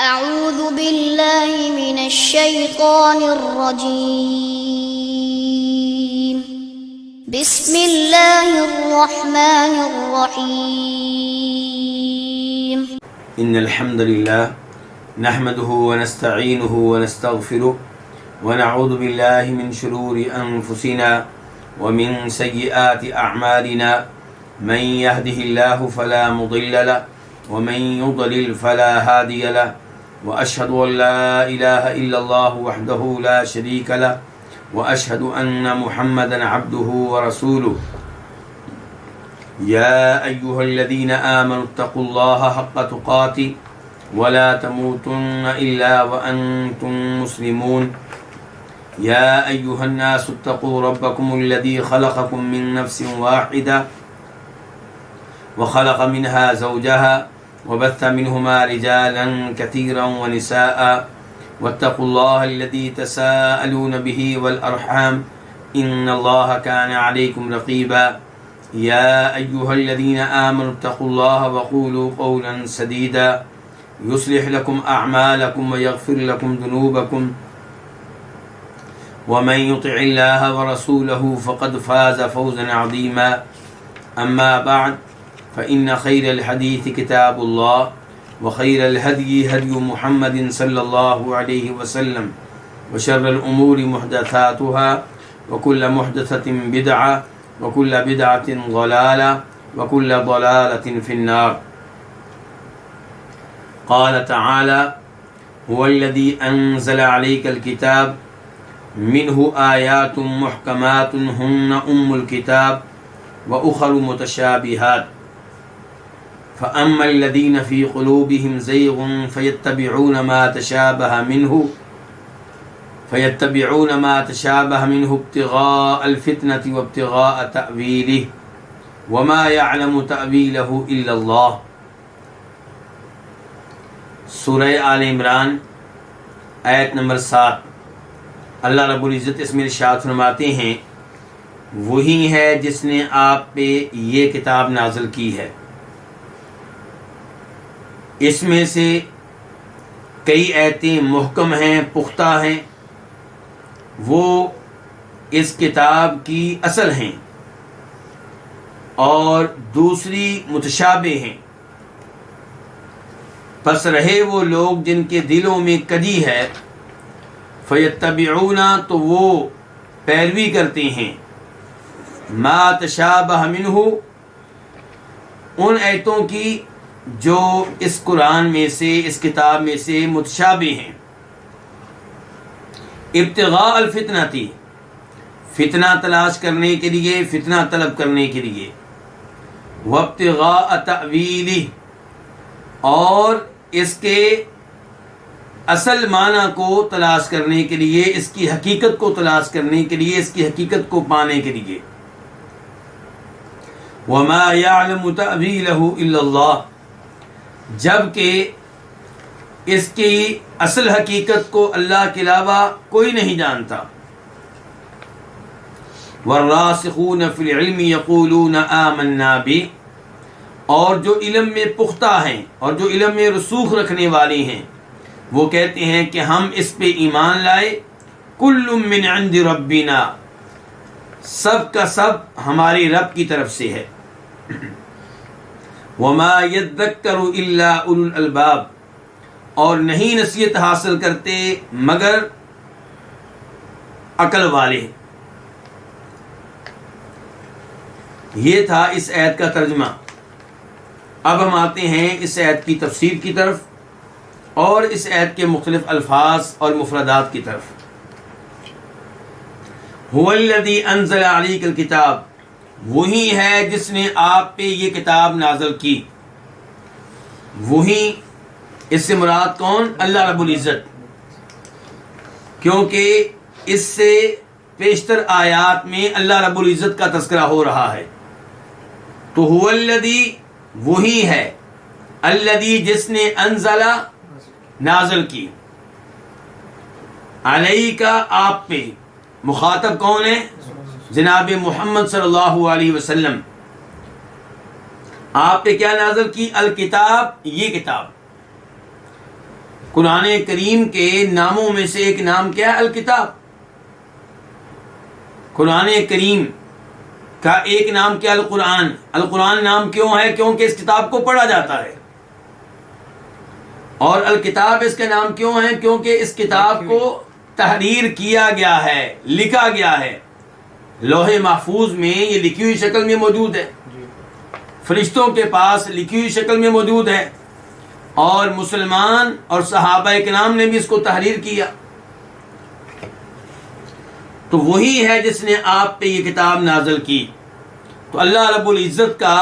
अऊज़ु बिल्लाहि मिनश्शैतानिर्रजीम। बिस्मिल्लाहिर्रहमानिर्रहीम। इन्नल हम्दुलिल्लाह नहमदुहु व नस्तईनुहु व नस्तगफिरुहु व नऊज़ु बिल्लाहि मिन शुरूरि अनफुसिना व मिन सय्यिआति अअमालिना मन यहदिहिल्लाहु फला मुदिल्ल लहु व मन युद्लिल फला हादिय लहु व अशहदु अन ला इलाहा इल्लल्लाहु वहदहु ला शरीक लहु व अशहदु अन्ना मुहम्मदन अब्दुहु व रसूलुहु। या अय्युहल्लज़ीना आमनु इत्तक़ुल्लाहा हक़्क़ तुक़ातिह व ला तमूतुन्ना इल्ला व अंतुम मुस्लिमून। या अय्युहन्नासु इत्तक़ू रब्बकुमुल्लज़ी ख़लक़कुम मिन नफ्सिन वाहिदा व ख़लक़ मिनहा ज़ौजहा व बस्स मिनहुमा रिजालन कसीरन व निसाअ वत्तक़ुल्लाहल्लज़ी तसाअलून बिही वल अर्हाम इन्नल्लाहा कान अलैकुम रक़ीबा। या अय्युहल्लज़ीना आमनु इत्तक़ुल्लाहा व क़ूलू क़ौलन सदीदा युस्लिह लकुम अअमालकुम व यग़फ़िर लकुम ज़ुनूबकुम व मन युतिइल्लाह व रसूलहु फ़क़द फ़ाज़ फ़ौज़न अज़ीमा। अम्मा बअद फ़इन्न ख़ैरल हदीस किताबुल्लाह व ख़ैरल हदयि हदयु मुहम्मदिन सल्लल्लाहु अलैहि वसल्लम व शर्रल उमूरि मुहदसातुहा व कुल्ल मुहदसतिन बिदअह व कुल्ल बिदअतिन ज़लाला व कुल्ल ज़लालतिन फ़िन्नार। क़ाल तआला हुवल्लज़ी अंज़ल अलैकल किताब मिन्हु आयातुम मुहकमातुन हुन्ना उम्मुल किताब व उख़रु मुतशाबिहात फ़अम्मल्लज़ीना फ़ी क़ुलूबिहिम ज़ैग़ुन फ़यत्तबिऊन मा तशाबह मिन्हु इब्तिग़ाअल फ़ित्नति व इब्तिग़ाअ तअवीलिहि व मा यअलमु तअवीलहु इल्लल्लाह। सूरह आल इमरान आयत नंबर 7। अल्लाह रब्बुल इज़्ज़त इसमें इरशाद फरमाते हैं, वही है जिसने आप पे ये किताब नाज़िल की है। इसमें से कई आयतें मुहकम हैं, पुख्ता हैं, वो इस किताब की असल हैं, और दूसरी मुतशाबे हैं। बस रहे वो लोग जिनके दिलों में कजी है, फ़यत्तबिऊना तो वो पैरवी करते हैं, मा तशाबह मिन्हु उन आयतों की जो इस कुरान में से, इस किताब में से मुतशाबे हैं। इब्तिग़ाअल फ़ित्नति फितना तलाश करने के लिए, फितना तलब करने के लिए, व इब्तिग़ाअ तअवीलिहि और इसके असल माना को तलाश करने के लिए, इसकी हकीकत को तलाश करने के लिए, इसकी हकीकत को पाने के लिए। वमा यअलमु तअवीलहु इल्लल्लाह जबकि इसकी असल हकीकत को अल्लाह के अलावा कोई नहीं जानता। वर्रासिखून फिल इल्मि यक़ूलून आमन्ना बि और जो इल्म में पुख्ता हैं और जो इल्म में रसूख रखने वाले हैं, वो कहते हैं कि हम इस पे ईमान लाए। कुल्लुम मिन इंदि रब्बिना सब का सब हमारे रब की तरफ से है। वमा यद्दक्करु इल्ला उलुल अलबाब और नहीं नसीहत हासिल करते मगर अकल वाले। ये था इस आयत का तर्जुमा। अब हम आते हैं इस आयत की तफसीर की तरफ और इस आयत के मुख्तलिफ अल्फाज और मुफरदात की तरफ। हुवल्लज़ी अंज़ल अलैकल किताब वही है जिसने आप पे ये किताब नाज़िल की। वही इससे मुराद कौन? अल्लाह रब्बुल इज़्ज़त, क्योंकि इससे पेशतर आयात में अल्लाह रब्बुल इज़्ज़त का तज़किरा हो रहा है। तो हुवल्लज़ी वही है, अल्लज़ी जिसने अंज़ला नाज़िल की, अलैका आप पे, मुखातब कौन है? जनाब मोहम्मद सल्लल्लाहु अलैहि वसल्लम। आप पे क्या नाज़िल की? अल किताब, ये किताब। कुरान करीम के नामों में से एक नाम क्या है? अल किताब। कुरान करीम का एक नाम क्या? अल कुरान। अल कुरान नाम क्यों है? क्योंकि इस किताब को पढ़ा जाता है। और अल किताब इसका नाम क्यों है? क्योंकि इस किताब को तहरीर किया गया है, लिखा गया है। लोहे महफूज में ये लिखी हुई शक्ल में मौजूद है, फरिश्तों के पास लिखी हुई शक्ल में मौजूद है, और मुसलमान और सहाबा किराम ने भी इसको तहरीर किया। तो वही है जिसने आप पे ये किताब नाज़िल की। तो अल्लाह रब्बुल इज़्ज़त का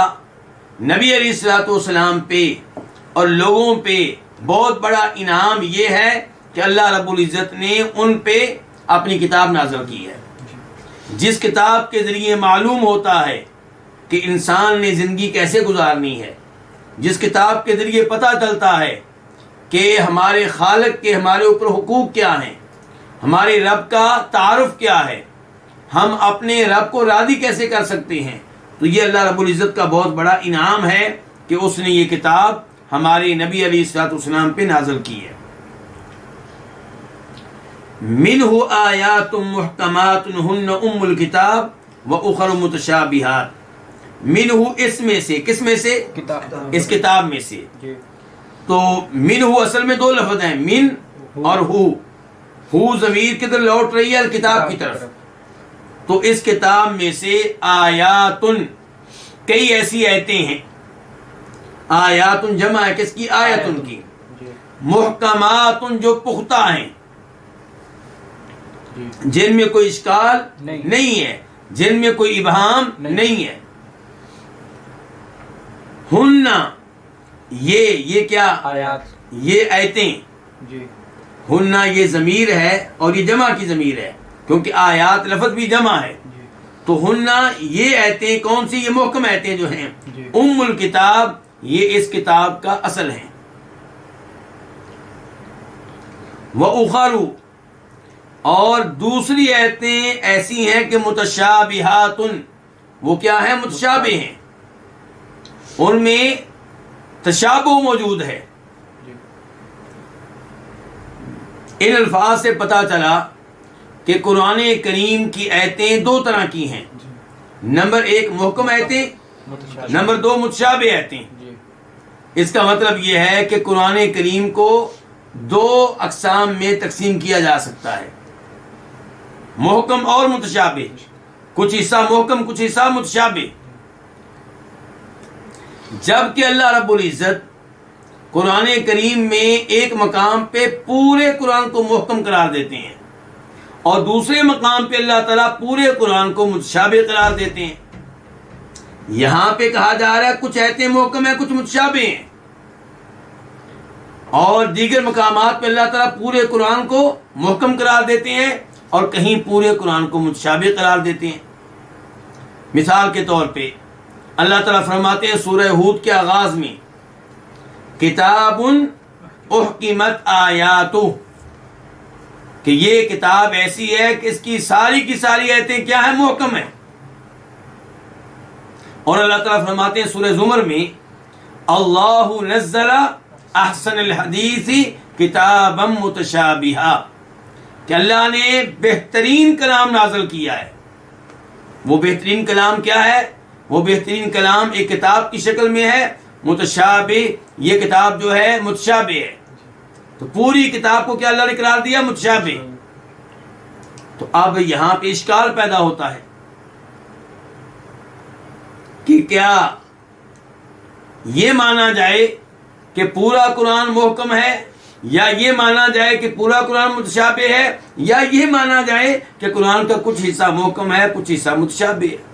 नबी अलैहिस्सलाम पे और लोगों पे बहुत बड़ा इनाम ये है कि अल्लाह रब्बुल इज़्ज़त ने उन पे अपनी किताब नाज़िल की है, जिस किताब के ज़रिए मालूम होता है कि इंसान ने ज़िंदगी कैसे गुजारनी है, जिस किताब के ज़रिए पता चलता है कि हमारे खालिक के हमारे ऊपर हुकूक क्या हैं, हमारे रब का तारुफ क्या है, हम अपने रब को राज़ी कैसे कर सकते हैं। तो ये अल्लाह रब्बुल इज़्ज़त का बहुत बड़ा इनाम है कि उसने ये किताब हमारे नबी अलैहिस्सलाम पे नाज़िल की है। मिनहु आयातुम मुहकमातुन हुन्ना उम्मुल किताब व उखर मुतशाबिहात। मिनहु इसमें से, किस में से? किताब। इस किताब में से। तो मिनहु असल में दो लफ्ज़ हैं, मिन और हु ज़मीर किधर लौट रही है? किताब की तरफ। तो इस किताब में से आयातुन, कई ऐसी आयतें हैं। आयातुन जमा है किसकी? आयतुन की। मुहकमातुन जो पुख्ता हैं, जिनमें कोई इश्काल नहीं है, जिनमें कोई इबहाम नहीं है। हुन्ना ये क्या? आयात। ये आयतें। हुन्ना ये ज़मीर है और ये जमा की ज़मीर है, क्योंकि आयात लफ्ज़ भी जमा है। तो हुन्ना ये आयतें कौन सी? ये मुहकम आयतें जो हैं। उम्मुल किताब ये इस किताब का असल है। व उखरु और दूसरी आयतें ऐसी हैं कि मुतशाबिहातुन, वो क्या है? मुतशाबे हैं, उनमें तशाबुह मौजूद है। इन अल्फाज से पता चला कि कुरान करीम की आयतें दो तरह की हैं। नंबर एक मुहकम आयतें, नंबर दो मुतशाबे आयतें। इसका मतलब यह है कि कुरान करीम को दो अक़साम में तकसीम किया जा सकता है, मुहकम और मुतशाबे। कुछ हिस्सा मुहकम, कुछ हिस्सा मुतशाबे। जबकि अल्लाह रब्बुल इज़्ज़त कुरान करीम में एक मकाम पे पूरे कुरान को मुहकम करार देते हैं और दूसरे मकाम पे अल्लाह ताला पूरे कुरान को मुतशाबे करार देते हैं। यहां पे कहा जा रहा है कुछ आयतें मुहकम है, कुछ मुतशाबे हैं, और दीगर मकामात पे अल्लाह ताला पूरे कुरान को मुहकम करार देते हैं और कहीं पूरे कुरान को मुतशाबे करार देते हैं। मिसाल के तौर पे अल्लाह ताला फरमाते हैं सूरह हूद के आगाज में, किताबुन उहकिमत आयातुह, कि ये किताब ऐसी है कि इसकी सारी की सारी आयतें क्या है? मुहकम है। और अल्लाह ताला फरमाते हैं सूरह ज़ुमर में, अल्लाहु नज़्ज़ला अहसनल हदीसी किताबम मुतशाबिहा, कि अल्लाह ने बेहतरीन कलाम नाज़िल किया है। वो बेहतरीन कलाम क्या है? वो बेहतरीन कलाम एक किताब की शक्ल में है। मुतशाबे, ये किताब जो है मुतशाबे है। तो पूरी किताब को क्या अल्लाह ने करार दिया? मुतशाबे। तो अब यहां पे इश्काल पैदा होता है कि क्या ये माना जाए कि पूरा कुरान मुहकम है, या ये माना जाए कि पूरा कुरान मुतशाबे है, या ये माना जाए कि कुरान का कुछ हिस्सा मुहकम है, कुछ हिस्सा मुतशाबे है।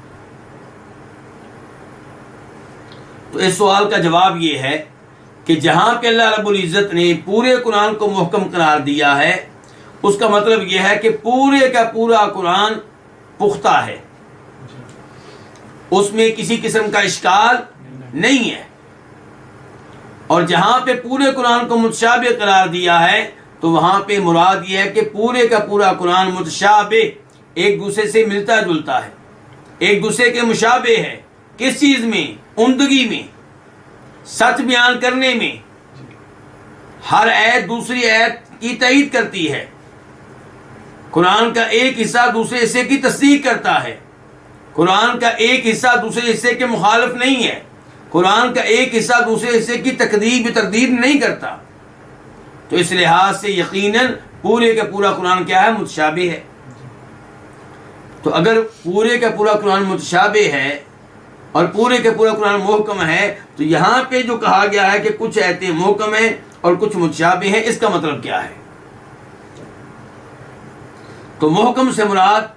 तो इस सवाल का जवाब ये है कि जहां पे अल्लाह रब्बुल इज़्ज़त ने पूरे कुरान को मुहकम करार दिया है, उसका मतलब यह है कि पूरे का पूरा कुरान पुख्ता है, उसमें किसी किस्म का इश्काल नहीं है। और जहां पे पूरे कुरान को मुतशाबे करार दिया है, तो वहां पे मुराद यह है कि पूरे का पूरा कुरान मुतशाबे, एक दूसरे से मिलता जुलता है, एक दूसरे के मुशाबे है। किस चीज में? उम्दगी में, सच बयान करने में, हर आयत दूसरी आयत की तईद करती है। कुरान का एक हिस्सा दूसरे हिस्से की तस्दीक करता है। कुरान का एक हिस्सा दूसरे हिस्से के मुखालिफ नहीं है। कुरान का एक हिस्सा दूसरे हिस्से की तकदीर तरदीद नहीं करता। तो इस लिहाज से यकीनन पूरे का पूरा कुरान क्या है? मुतशाबिह है। तो अगर पूरे का पूरा कुरान मुतशाबिह है और पूरे का पूरा कुरान मुहकम है, तो यहाँ पे जो कहा गया है कि कुछ आयतें मुहकम है और कुछ मुतशाबिह है, इसका मतलब क्या है? तो मुहकम से मुराद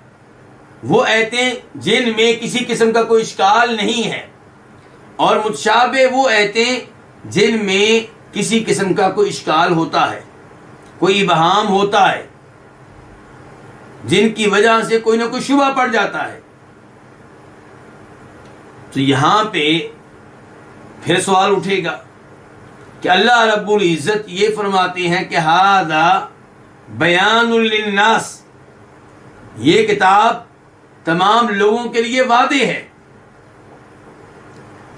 वो आयतें जिनमें किसी किस्म का कोई इश्काल नहीं है, और मुतशाबिह वो आयतें जिनमें किसी किस्म का कोई इश्काल होता है, कोई इबहाम होता है, जिनकी वजह से कोई ना कोई शुबा पड़ जाता है। तो यहां पे फिर सवाल उठेगा कि अल्लाह रब्बुल इज्जत ये फरमाते हैं कि हादा बयानुल लिन्नास, ये किताब तमाम लोगों के लिए वादे है।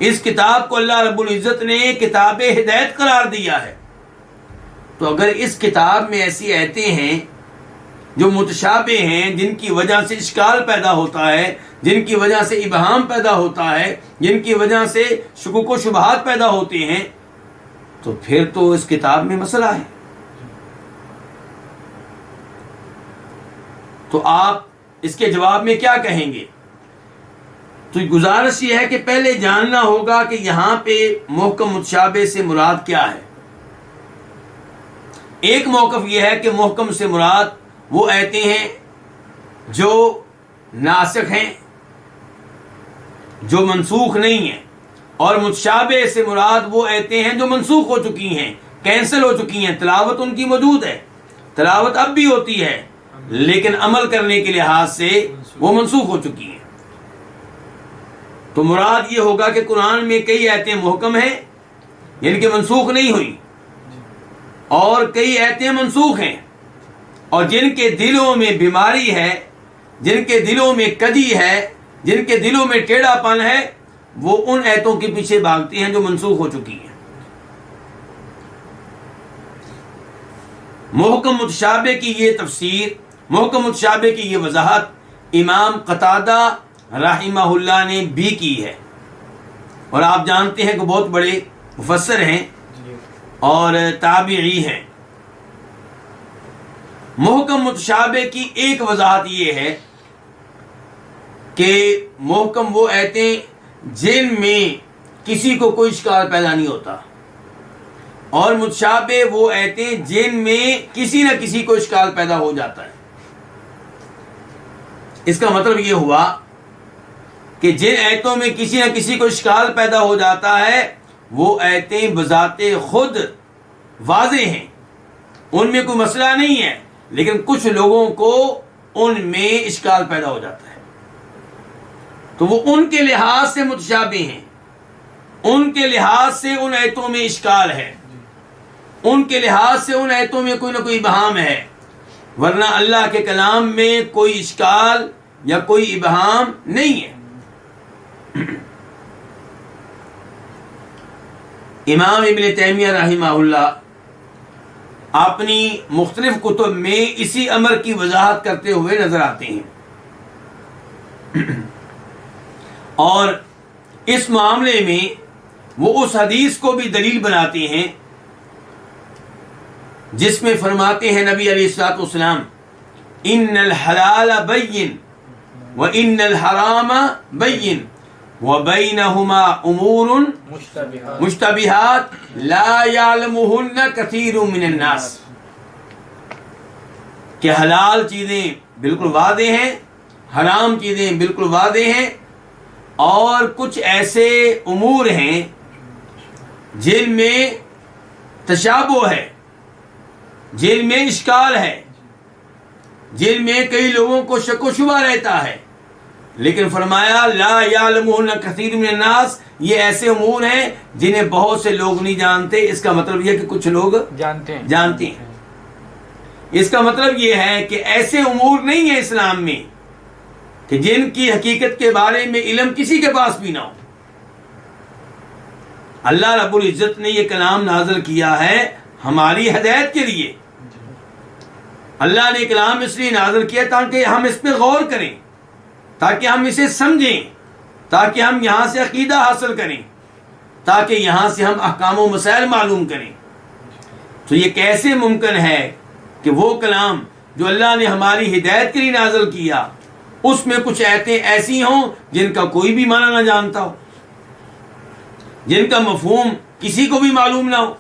इस किताब को अल्लाह रब्बुल इज्जत ने किताब हिदायत करार दिया है। तो अगर इस किताब में ऐसी आयतें हैं जो मुतशाबिह हैं, जिनकी वजह से इश्काल पैदा होता है, जिनकी वजह से इबहाम पैदा होता है, जिनकी वजह से शुकुक व शुबहात पैदा होते हैं, तो फिर तो इस किताब में मसला है। तो आप इसके जवाब में क्या कहेंगे? तो गुजारिश ये है कि पहले जानना होगा कि यहां पे मुहकम मुतशाबिह से मुराद क्या है। एक मौक़िफ़ यह है कि मुहकम से मुराद वो आयतें हैं जो नासिख हैं, जो मनसूख नहीं है, और मुतशाबिह से मुराद वो आयतें हैं जो मनसूख हो चुकी हैं, कैंसिल हो चुकी हैं। तिलावत उनकी मौजूद है, तिलावत अब भी होती है, लेकिन अमल करने के लिहाज से वो मनसूख हो चुकी हैं। तो मुराद ये होगा कि कुरान में कई आयतें मुहकम हैं, यानी कि मनसूख नहीं हुई, और कई आयतें मनसूख हैं, और जिनके दिलों में बीमारी है, जिनके दिलों में कजी है, जिनके दिलों में टेढ़ापन है, वो उन आयतों के पीछे भागती हैं जो मनसूख हो चुकी हैं। मुहकम मुतशाबिह की ये तफसीर, मुहकम मुतशाबिह की ये वजाहत इमाम कतादा रहिमहुल्लाह ने भी की है, और आप जानते हैं कि बहुत बड़े मुफस्सिर हैं और ताबिई हैं। मुहकम मुतशाबिह की एक वजाहत ये है कि मुहकम वो आयतें जिनमें किसी को कोई इश्काल पैदा नहीं होता, और मुतशाबिह वो आयतें जिनमें किसी न किसी को इश्काल पैदा हो जाता है। इसका मतलब ये हुआ कि जिन आयतों में किसी न किसी को इश्काल पैदा हो जाता है, वो आयतें बजाते खुद वाज़ेह हैं, उनमें कोई मसला नहीं है, लेकिन कुछ लोगों को उनमें इश्काल पैदा हो जाता है, तो वो उनके लिहाज से मुतशाबिह हैं, उनके लिहाज से उन आयतों में इश्काल है, उनके लिहाज से उन आयतों में कोई ना कोई इबहाम है, वरना अल्लाह के कलाम में कोई इश्काल या कोई इबहाम नहीं है। इमाम इब्न तैमिया रहिमहुल्लाह अपनी मुख्तलिफ कुतुब में इसी अमर की वजाहत करते हुए नजर आते हैं, और इस मामले में वो उस हदीस को भी दलील बनाते हैं जिसमें फरमाते हैं नबी अलैहिस्सलातु वस्सलाम, इन्नल हलाल बैयिन व इन्नल हराम बैयिन व बैनहुमा उमूरुन मुश्तबिहात ला यालमुहुन्ना कसीरुम मिनन नास। कि हलाल चीजें बिल्कुल वादे हैं, हराम चीजें बिल्कुल वादे हैं, और कुछ ऐसे उमूर हैं जिनमें तशाबुह है, जिनमें इश्काल है, जिनमें कई लोगों को शक व शुबा रहता है, लेकिन फरमाया ला यालमुहुन्ना कसीरुम मिनन नास, ये ऐसे उमूर हैं जिन्हें बहुत से लोग नहीं जानते। इसका मतलब यह कि कुछ लोग जानते हैं। इसका मतलब यह है कि ऐसे उमूर नहीं है इस्लाम में कि जिनकी हकीकत के बारे में इल्म किसी के पास भी ना हो। अल्लाह रब्बुल इज्जत ने यह कलाम नाज़िल किया है हमारी हिदायत के लिए। अल्लाह ने कलाम इसलिए नाज़िल किया ताकि हम इस पर गौर करें, ताकि हम इसे समझें, ताकि हम यहाँ से अकीदा हासिल करें, ताकि यहाँ से हम अहकाम व मसाइल मालूम करें। तो ये कैसे मुमकिन है कि वो कलाम जो अल्लाह ने हमारी हिदायत के लिए नाज़िल किया, उसमें कुछ आयतें ऐसी हों जिनका कोई भी माना ना जानता हो, जिनका मफहूम किसी को भी मालूम ना हो।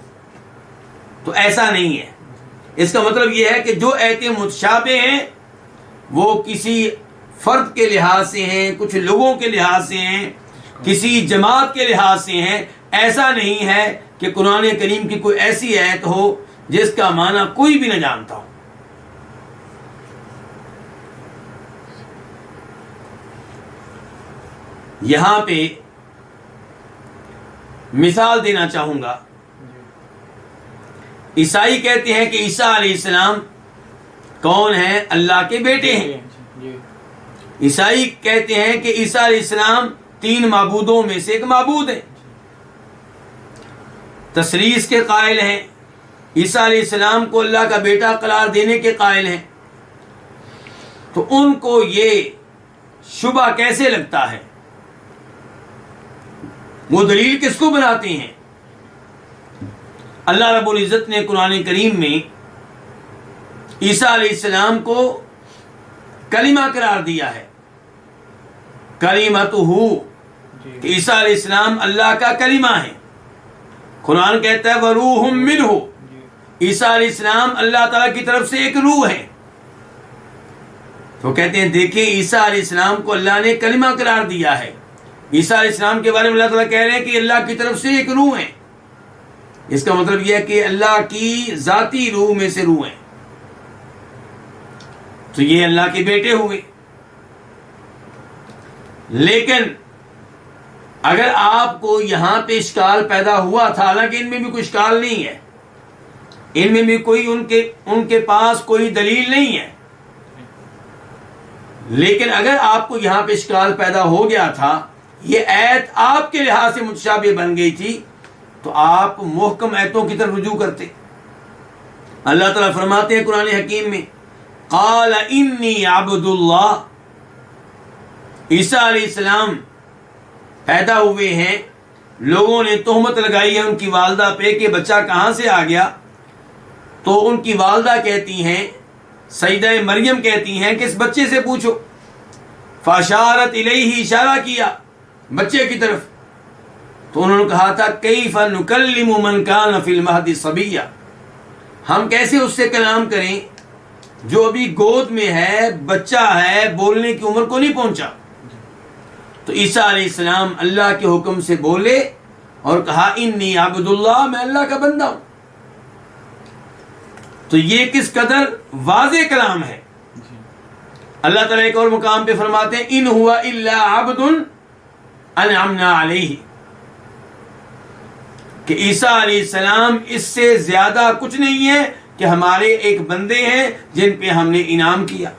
तो ऐसा नहीं है। इसका मतलब यह है कि जो आयतें मुतशाबे हैं वो किसी फर्द के लिहाज से हैं, कुछ लोगों के लिहाज से हैं, किसी जमात के लिहाज से हैं। ऐसा नहीं है कि कुरान करीम की कोई ऐसी आयत हो जिसका माना कोई भी न जानता हो। यहां पे मिसाल देना चाहूंगा। ईसाई कहते हैं कि ईसा अलैहिस्सलाम कौन है? अल्लाह के बेटे हैं। ईसाई कहते हैं कि ईसा अलैहिस्सलाम 3 माबूदों में से एक माबूद है, तसरीस के कायल हैं। ईसा अलैहिस्सलाम को अल्लाह का बेटा करार देने के कायल हैं। तो उनको ये शुबा कैसे लगता है? वो दलील किसको बनाते हैं? अल्लाह रब्बुल इज़्ज़त ने कुरान करीम में ईसा अलैहिस्सलाम को कलिमा करार दिया है, कलिमतुहु, कि ईसा अलैहिस्सलाम अल्लाह का कलिमा है। कुरान कहता है वरूहुम मिन्हु, ईसा अलैहिस्सलाम अल्लाह ताला की तरफ से एक रूह है। तो कहते हैं देखिए, ईसा अलैहिस्सलाम को अल्लाह ने कलिमा करार दिया है। ईसा अलैहिस्सलाम के बारे में अल्लाह ताला कह रहे हैं कि अल्लाह की तरफ से एक रूह है। इसका मतलब यह है कि अल्लाह की जाती रूह में से रूह है। तो ये अल्लाह के बेटे हुए। लेकिन अगर आपको यहां पे इश्काल पैदा हुआ था, हालांकि इनमें भी कोई इश्काल नहीं है, इनमें भी कोई उनके पास कोई दलील नहीं है, लेकिन अगर आपको यहां पे इश्काल पैदा हो गया था, ये आयत आपके लिहाज से मुतशाबिह बन गई थी, तो आप मुहकम आयतों की तरफ रुजू करते। अल्लाह ताला फरमाते हैं कुरान हकीम में, क़ाल इन्नी अब्दुल्लाह, ईसा अलैहिस्सलाम पैदा हुए हैं, लोगों ने तोहमत लगाई है उनकी वालदा पे कि बच्चा कहां से आ गया। तो उनकी वालदा कहती हैं, सईदा मरियम कहती हैं कि इस बच्चे से पूछो। फाशारत इलैहि, इशारा किया बच्चे की तरफ। तो उन्होंने कहा था कैफ़ नुकल्लिमु मन कान फिल महदी सबिय्या, हम कैसे उससे कलाम करें जो अभी गोद में है, बच्चा है, बोलने की उम्र को नहीं पहुंचा। तो ईसा अलैहिस्सलाम अल्लाह के हुक्म से बोले और कहा इन्नी अब्दुल्लाह, मैं अल्लाह का बंदा हूं। तो ये किस कदर वाज़े कलाम है। अल्लाह ताला एक और मुकाम पे फरमाते हैं इन हुआ इल्ला अब्दुन अनअमना अलैहि, कि ईसा अलैहिस्सलाम इससे ज्यादा कुछ नहीं है कि हमारे एक बंदे हैं जिन पे हमने इनाम किया।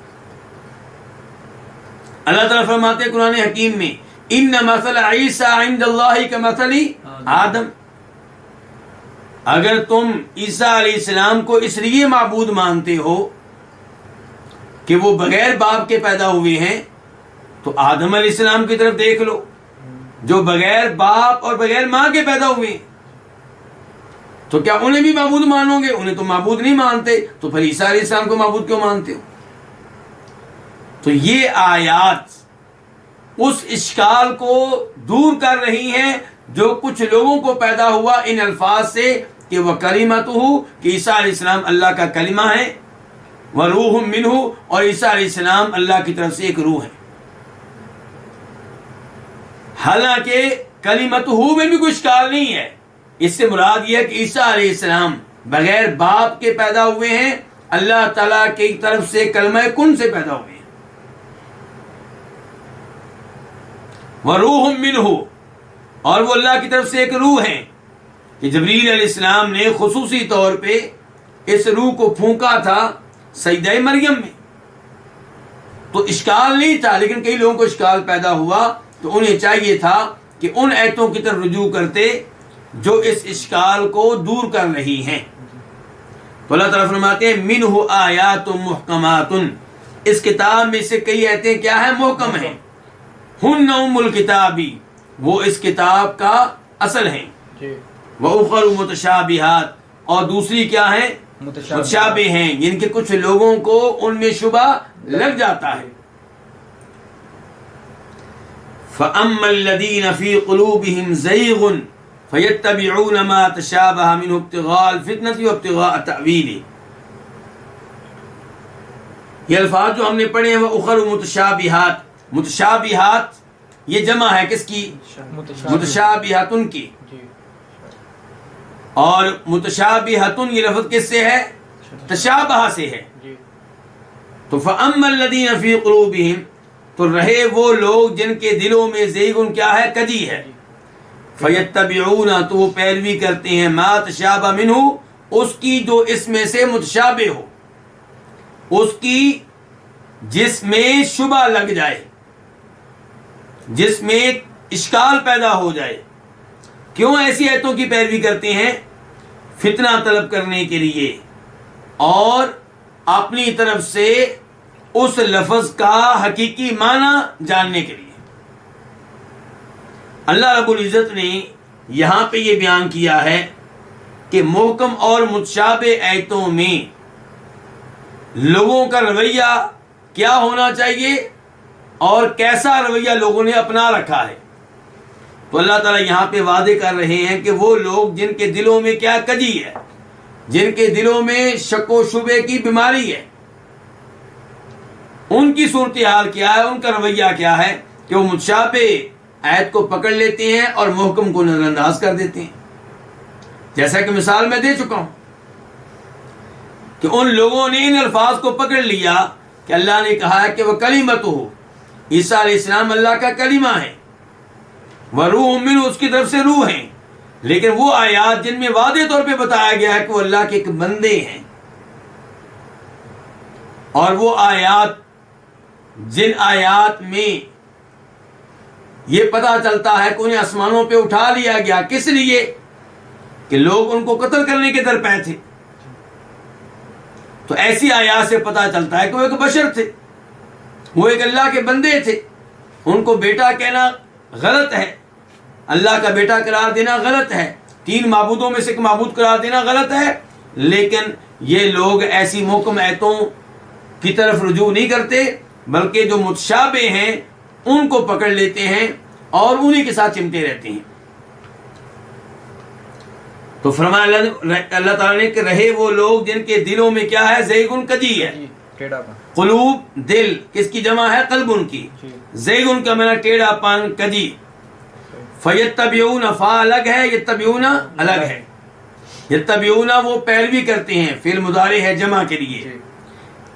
अल्लाह ताला फरमाते हैं कुरान हकीम में, इन्ना मसल ईसा इंदल्लाहि कमसली आदम, अगर तुम ईसा अलैहिस्सलाम को इसलिए माबूद मानते हो कि वो बगैर बाप के पैदा हुए हैं, तो आदम अलैहिस्सलाम की तरफ देख लो, जो बगैर बाप और बगैर मां के पैदा हुए। तो क्या उन्हें भी माबूद मानोगे? उन्हें तो माबूद नहीं मानते, तो फिर ईसा अलैहिस्सलाम को माबूद क्यों मानते हो? तो ये आयात उस इश्काल को दूर कर रही हैं जो कुछ लोगों को पैदा हुआ इन अल्फाज से कि वह कलिमतुहु, कि ईसा अलैहिस्सलाम अल्लाह का कलिमा है, वह रूह मिन्हु, और ईसा अलैहिस्सलाम अल्लाह की तरफ से एक रूह है। हालांकि कलिमतुहु में भी कोई इश्काल नहीं है। इससे मुराद यह है कि ईसा अलैहिस्सलाम बगैर बाप के पैदा हुए हैं, अल्लाह ताला की तरफ से कलमा कुन से पैदा हुए हैं। वह रूह मिन्हु, और वो अल्लाह की तरफ से एक रूह है कि जबरील अलैहिस्सलाम ने खुसूसी तौर पे इस रूह को फूंका था सईदा मरियम में। तो इश्काल नहीं था, लेकिन कई लोगों को इश्काल पैदा हुआ, तो उन्हें चाहिए था कि उन आयतों की तरफ रुजू करते जो इस इश्काल को दूर कर रही हैं। तो अल्लाह ताला फरमाते हैं मिनहु आयातुम मुहकमातुन, इस किताब में से कई आयतें क्या है, मुहकम हैं। हुन्ना उम्मुल किताबी, वो इस किताब का असल हैं। व उखर मुतशाबिहात, और दूसरी क्या है, मुतशाबे हैं, जिनके कुछ लोगों को उनमें शुबा लग जाता है। फ़अम्मल्लज़ीन फ़ी क़ुलूबिहिम ज़ैग़ुन फ़यत्तबिऊन मा तशाबह मिन्हु इब्तिग़ाअल फ़ितनति व इब्तिग़ाअ तअवीलिही। ये अल्फाज जो हमने पढ़े हैं वो उखर मुतशाबिहात, मुतशाबिहात ये जमा है किसकी, मुतशाबिहातुन की, और मुतशाबिहातुन ये लफ्ज़ किससे है, तशाबह से है। तो फ़अम्मल्लज़ीन फ़ी क़ुलूबिहिम, तो रहे वो लोग जिनके दिलों में ज़ैग़ुन क्या है, कजी है। फ़यत्तबिऊन, तो वो पैरवी करते हैं, मा तशाबह मिन्हु, उसकी जो इसमें से मुतशाबे हो, उसकी जिसमें शुबा लग जाए, जिसमें इश्काल पैदा हो जाए। क्यों ऐसी आयतों की पैरवी करते हैं, फितना तलब करने के लिए और अपनी तरफ से उस लफ्ज का हकीकी माना जानने के लिए। अल्लाह रब्बुल इज़्ज़त ने यहां पे ये बयान किया है कि मुहकम और मुतशाबे आयतों में लोगों का रवैया क्या होना चाहिए और कैसा रवैया लोगों ने अपना रखा है। तो अल्लाह ताला यहाँ पे वादे कर रहे हैं कि वो लोग जिनके दिलों में क्या कजी है, जिनके दिलों में शक व शुबे की बीमारी है, उनकी सूरत हाल क्या है, उनका रवैया क्या है कि वो मुतशाबे आयत को पकड़ लेते हैं और मुहकम को नजरअंदाज कर देते हैं। जैसा कि मिसाल मैं दे चुका हूं कि उन लोगों ने इन अल्फाज को पकड़ लिया कि अल्लाह ने कहा है कि वह कलीमतुहु, ईसा अलैहिस्सलाम अल्लाह का कलीमा है, वह रूह मिन, उसकी तरफ से रूह है। लेकिन वो आयात जिनमें वादे तौर पे बताया गया है कि वो अल्लाह के एक बंदे हैं, और वो आयात जिन आयात में ये पता चलता है कि उन्हें आसमानों पे उठा लिया गया, किस लिए कि लोग उनको कत्ल करने के दरपे थे। तो ऐसी आयात से पता चलता है कि वो एक बशर थे, वो एक अल्लाह के बंदे थे। उनको बेटा कहना गलत है, अल्लाह का बेटा करार देना गलत है, तीन माबूदों में से एक माबूद करार देना गलत है। लेकिन ये लोग ऐसी मुहकम आयतों की तरफ रुजू नहीं करते, बल्कि जो मुतशाबे हैं उनको पकड़ लेते हैं और उन्हीं के साथ चिमटे रहते हैं। तो फरमाया अल्लाह ताला ने कि रहे वो लोग जिनके दिलों में क्या है, ज़ैग़ुन कजी है। क़ुलूब दिल किसकी जमा है, क़ल्बुन की। ज़ैग़ुन का माना टेढ़ापन, कजी। फ़यत्तबिऊन, फ़ा अलग है, यत्तबिऊन अलग है। यत्तबिऊन वो पैरवी करते हैं, फ़िल मुदारे है जमा के लिए।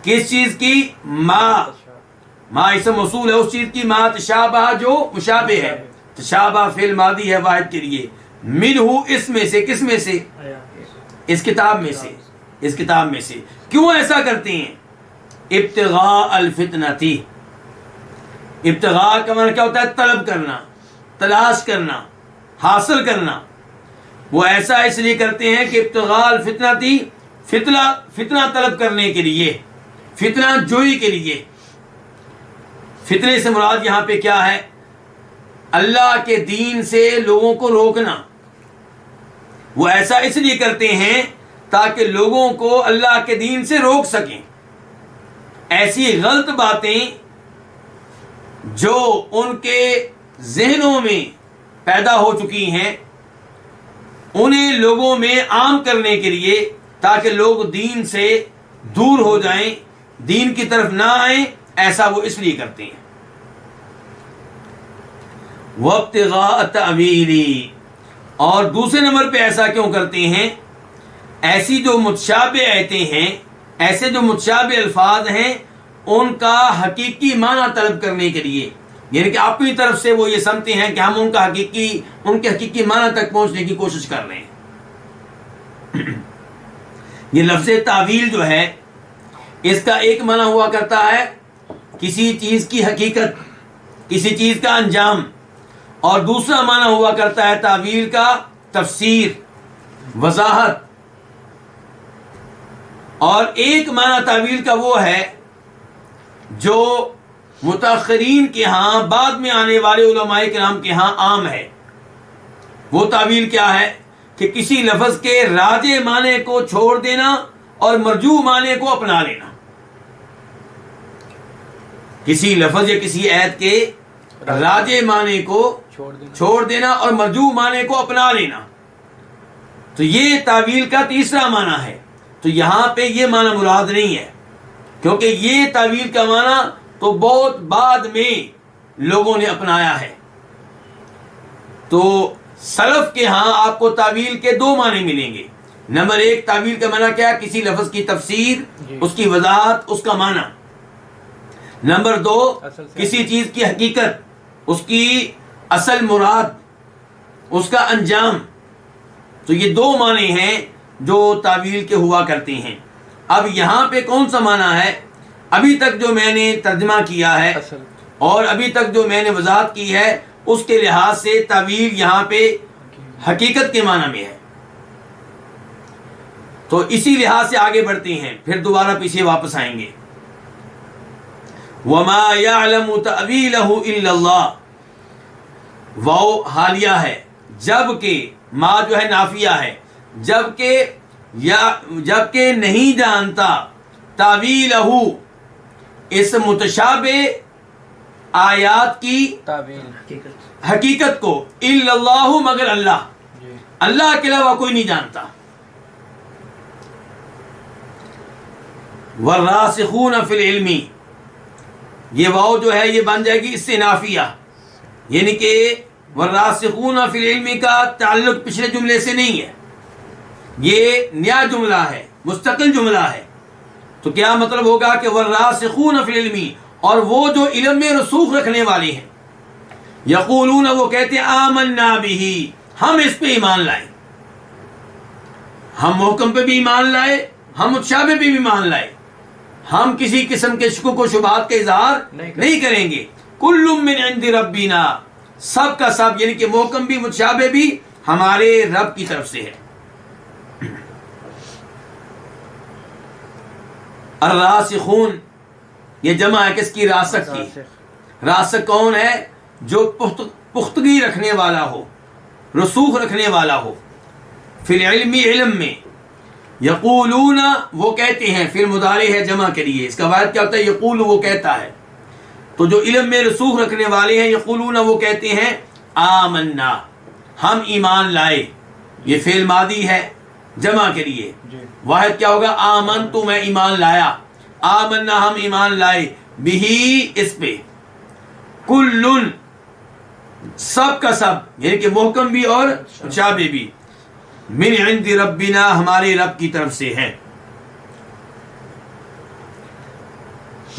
किस चीज की, मा इसम मौसूल है उस चीज की, मा तशाबह जो मुशाबे है, तशाबह फ़िल मादी है वाहिद के लिए। मिनहु इसमें से, किस में से, इस किताब में से, इस किताब में से। क्यों ऐसा करते हैं, इब्तिग़ाअल फ़ितनती। इब्तिग़ा का मतलब क्या होता है, तलब करना, तलाश करना, हासिल करना। वो ऐसा इसलिए करते हैं कि इब्तिग़ाअल फ़ितनती, फितना तलब करने के लिए, फितना जोई के लिए। फितने से मुराद यहाँ पे क्या है, अल्लाह के दीन से लोगों को रोकना। वो ऐसा इसलिए करते हैं ताकि लोगों को अल्लाह के दीन से रोक सकें। ऐसी गलत बातें जो उनके जहनों में पैदा हो चुकी हैं, उन्हें लोगों में आम करने के लिए, ताकि लोग दीन से दूर हो जाएं, दीन की तरफ ना आए, ऐसा वो इसलिए करते हैं। वब्तिग़ाअ तअवीली, और दूसरे नंबर पे ऐसा क्यों करते हैं, ऐसी जो मुतशाबे आयतें हैं, ऐसे जो मुतशाबे अल्फाज हैं, उनका हकीकी माना तलब करने के लिए। यानी कि अपनी तरफ से वो ये समझते हैं कि हम उनके हकीकी माना तक पहुंचने की कोशिश कर रहे हैं। ये लफ्ज़ तावील जो है, इसका एक माना हुआ करता है किसी चीज की हकीकत, किसी चीज का अंजाम, और दूसरा माना हुआ करता है तावील का तफसीर, वजाहत। और एक माना तावील का वो है जो मुताखरीन के यहाँ, बाद में आने वाले उलमाए किराम के यहाँ आम है। वो तावील क्या है कि किसी लफ्ज के राजे माने को छोड़ देना और मरजू माने को अपना लेना। किसी लफ्ज या किसी ऐत के राजे माने को छोड़ देना और मरजू माने को अपना लेना, तो ये तावील का तीसरा माना है। तो यहां पे ये माना मुराद नहीं है, क्योंकि ये तावील का माना तो बहुत बाद में लोगों ने अपनाया है। तो सलफ के यहां आपको तावील के दो माने मिलेंगे। नंबर एक, तावील का माना क्या? किसी लफ्ज की तफसीर, उसकी वजाहत, उसका माना। नंबर दो, किसी चीज की हकीकत, उसकी असल मुराद, उसका अंजाम। तो ये दो माने हैं जो तावील के हुआ करते हैं। अब यहां पे कौन सा माना है? अभी तक जो मैंने तर्जमा किया है और अभी तक जो मैंने वजाहत की है, उसके लिहाज से तावील यहां पे हकीकत के माना में है। तो इसी लिहाज से आगे बढ़ते हैं, फिर दोबारा पीछे वापस आएंगे। वमा यअलमु तअवीलहु इल्लल्लाह, वाओ हालिया है, जबकि मा जो है नाफिया है, जबकि नहीं जानता तावीलहु, इस मुतशाबे आयात की हकीकत को, इल्लल्लाहु, मगर अल्लाह, अल्लाह के अलावा कोई नहीं जानता। वर्रासिखून फिल इल्मी, ये वाव जो है ये बन जाएगी इससे नाफिया, यानी कि वर्रासिखून फिल इल्मी का ताल्लुक पिछले जुमले से नहीं है, ये नया जुमला है, मुस्तकिल जुमला है। तो क्या मतलब होगा कि वर्रासिखून फिल इल्मी, और वो जो इल्म में रसूख रखने वाले हैं, यक़ूलून, वो कहते हैं आमन्ना बिही, हम इस पे ईमान लाए, हम मुहकम पे भी ईमान लाए, हम मुतशाबे पे भी ईमान लाए, हम किसी किस्म के शुक व शुबहात का इजहार नहीं करेंगे। कुल्लुम मिन इंदि रब्बिना, सब का सब, यानी कि मुहकम भी मुतशाबे भी हमारे रब की तरफ से है। अर्रासिखून, ये जमा है किसकी? रासक की। रासक कौन है? जो पुख्तगी रखने वाला हो, रसूख रखने वाला हो। फिल इल्मी, इल्म में। यक़ूलूना, वो कहते हैं, फिर मुदारे है जमा के लिए, इसका वायद क्या होता है? यक़ूल, वो कहता है। तो जो इल्म में रसूख रखने वाले हैं, यक़ूलूना, वो कहते हैं आमन्ना, हम ईमान लाए। ये फेल मादी है जमा के लिए, वाहिद क्या होगा? आमन, तो मैं ईमान लाया, आमन्ना, हम ईमान लाए, बिही, इस पे, कुल्लुन, सब का सब, यानी कि मुहकम भी और मुतशाबे भी, मिन इंदि रब्बिना, हमारे रब की तरफ से है।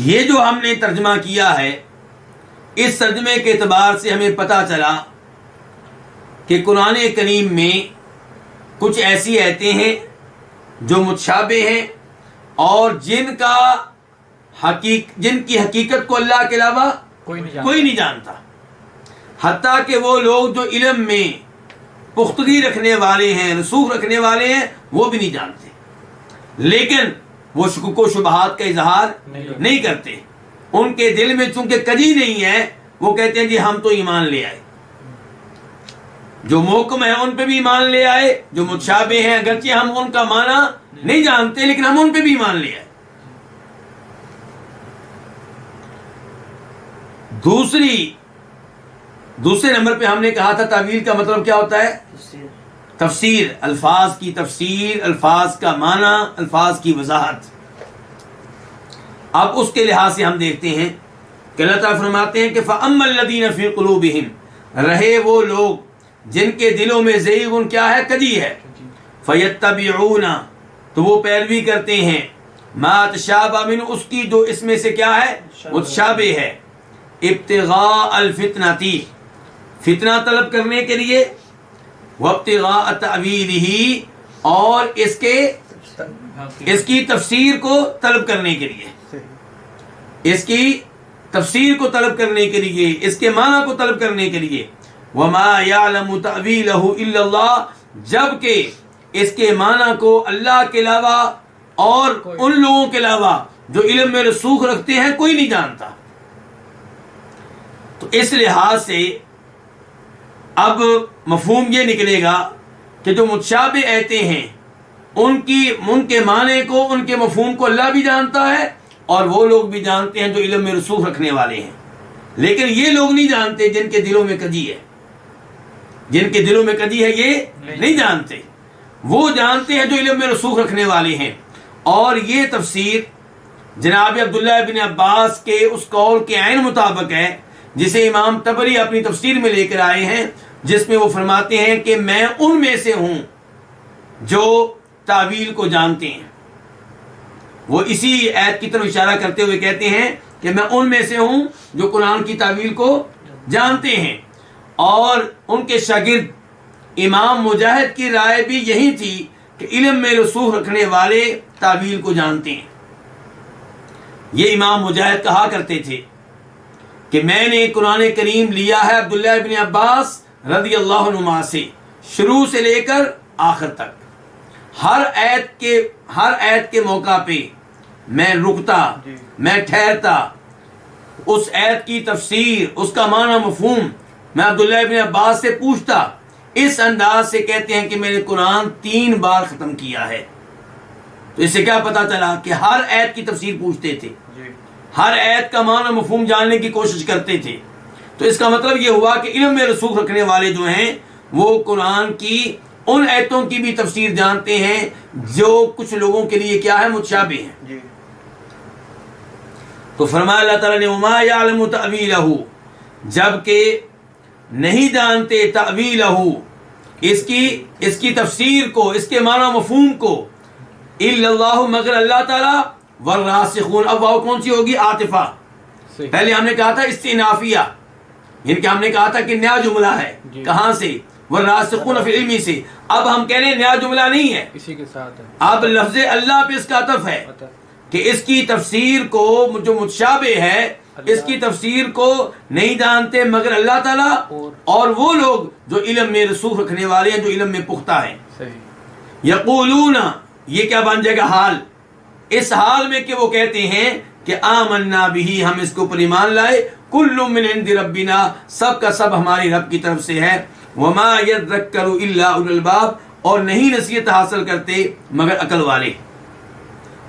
ये जो हमने तर्जमा किया है, इस तर्जमे के एतबार से हमें पता चला कि कुरान करीम में कुछ ऐसी आयतें हैं जो मुतशाबे हैं और जिनकी हकीकत को अल्लाह के अलावा कोई नहीं जानता। हत्ता कि वो लोग जो इल्म में पुख्तगी रखने वाले हैं, रसूख रखने वाले हैं, वो भी नहीं जानते, लेकिन वो शुक व शुबहात का इजहार नहीं करते। उनके दिल में चूंकि कजी नहीं है, वो कहते हैं जी हम तो ईमान ले आए। जो मोहकम है उन पे भी ईमान ले आए, जो मुतशाबे हैं अगरचे हम उनका माना नहीं जानते, लेकिन हम उन पे भी ईमान ले आए। दूसरे नंबर पे हमने कहा था तावील का मतलब क्या होता है? तफसीर, अल्फाज की तफसीर, अल्फाज का माना, अल्फाज की वजाहत। अब उसके लिहाज से हम देखते हैं कि अल्लाह ताला फरमाते हैं कि फ़अम्मल लदीन फ़ी क़ुलूबिहिम, रहे वो लोग जिनके दिलों में ज़ैग़ुन क्या है? कजी है। फ़यत्तबिऊना, तो वो पैरवी करते हैं, मा तशाबा मिन, उसकी जो इसमें से क्या है? मुतशाबे है। इब्तिगा अल फितनती, फितना तलब करने के लिए, वब्तिगा तअवीलिही, और इसकी तफसीर को तलब करने के लिए, इसकी तफसीर को तलब करने के लिए, इसके माना को तलब करने के लिए। वमा यअलमु तअवीलहु इल्लल्लाह, जबकि इसके माना को अल्लाह के अलावा और उन लोगों के अलावा जो इल्म में रसूख रखते हैं कोई नहीं जानता। तो इस लिहाज से अब मफहूम ये निकलेगा कि जो मुतशाबे आयतें हैं उनके माने को, उनके मफहूम को अल्लाह भी जानता है और वो लोग भी जानते हैं जो इल्म में रसूख रखने वाले हैं। लेकिन ये लोग नहीं जानते जिनके दिलों में कजी है, जिनके दिलों में कजी है ये नहीं जानते। वो जानते हैं जो इल्म में रसूख रखने वाले हैं। और ये तफसीर जनाब अब्दुल्लाह इब्न अब्बास के उस कौल के ऐन मुताबिक है जिसे इमाम तबरी अपनी तफसीर में लेकर आए हैं, जिसमें वो फरमाते हैं कि मैं उनमें से हूं जो तावील को जानते हैं। वो इसी आयत की तरफ इशारा करते हुए कहते हैं कि मैं उनमें से हूं जो कुरान की तावील को जानते हैं। और उनके शागिर्द इमाम मुजाहिद की राय भी यही थी कि इल्म में रसूख रखने वाले तावील को जानते हैं। ये इमाम मुजाहिद कहा करते थे कि मैंने कुरान करीम लिया है अब्दुल्लाह इब्न अब्बास रज़ी अल्लाहु अन्हुमा से, शुरू से लेकर आखिर तक। हर आयत के मौका पे मैं रुकता, मैं ठहरता, उस आयत की तफसीर, उसका माना मफहूम मैं अब्दुल्लाह इब्न अब्बास से पूछता। इस अंदाज से कहते हैं कि मैंने कुरान 3 बार खत्म किया है। तो इससे क्या पता चला कि हर आयत की तफसीर पूछते थे, हर आयत का माना मफहूम जानने की कोशिश करते थे। तो इसका मतलब यह हुआ कि इल्म में रसूख रखने वाले जो हैं वो कुरान की उन आयतों की भी तफसीर जानते हैं जो कुछ लोगों के लिए क्या है, मुतशाबे हैं। तो फरमाया अल्लाह ताला ने वमा यअलमु तअवीलहु, जबकि नहीं जानते तअवीलहु, इसकी तफसीर को, इसके माना मफहूम को, इल्लल्लाहु, मगर अल्लाह ताला, वर्रासिखून। अब वाव कौन सी होगी, आतिफा। पहले हमने कहा था इस्तिनाफिया, इनके हमने कहा था कि नया जुमला है, कहां से, वर्रासिखून फिल इल्मी से। अब हम कह रहे हैं नया जुमला नहीं है, इसी के साथ है। अब लफ्ज़ अल्लाह पे इसका अतफ है कि इसकी तफसीर को, जो मुतशाबे है, इसकी तफसीर को नहीं जानते मगर अल्लाह ताला और वो लोग जो इल्म में रसूख रखने वाले हैं, जो इल्म में पुख्ता है। यक़ूलूना, ये क्या बन जाएगा, हाल। इस हाल में कि वो कहते हैं कि आमन्ना बिही, हम इसके ऊपर ईमान लाए, कुल्लुम मिन इंदि रब्बिना, सब का सब हमारी रब की तरफ से है। वमा यज़क्करु इल्ला उलुल अलबाब, और नहीं नसीहत हासिल करते मगर अकल वाले।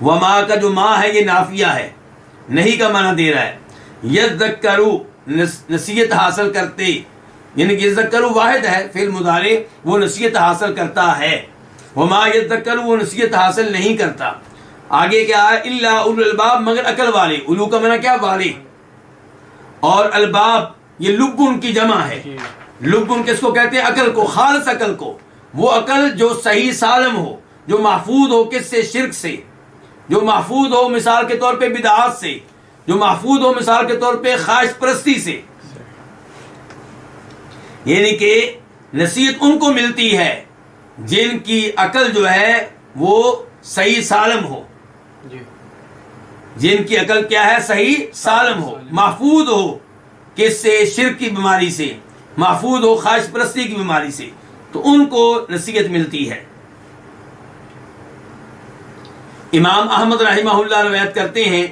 वमा का जो माँ है ये नाफिया है, नहीं का माना दे रहा है। यज़क्करु, नसीहत हासिल करते, यानी कि यज़क्करु वाहिद है, फिल मुदारे, वो नसीहत हासिल करता है। वमा यज़क्करु, वो नसीहत हासिल नहीं करता। आगे क्या है, इल्ला उलुल अलबाब, मगर अकल वाले। उलू का माना क्या, वाले, और अलबाब ये लुब्बुन की जमा है। लुब्बुन किसको कहते हैं, अकल को, खालिस अकल को। वो अकल जो सही सालम हो, जो महफूज हो किससे, शिर्क से, जो महफूज हो मिसाल के तौर पे बिदआत से, जो महफूज हो मिसाल के तौर पे ख्वाहिश परस्ती से। यानी कि नसीहत उनको मिलती है जिनकी अकल जो है वो सही सालम हो, जिनकी अकल क्या है, सही सालम हो, महफूज हो किससे, शिर्क की बीमारी से, महफूज हो ख्वाहिश परस्ती की बीमारी से, तो उनको नसीहत मिलती है। इमाम अहमद रहमहुल्लाह रवायत करते हैं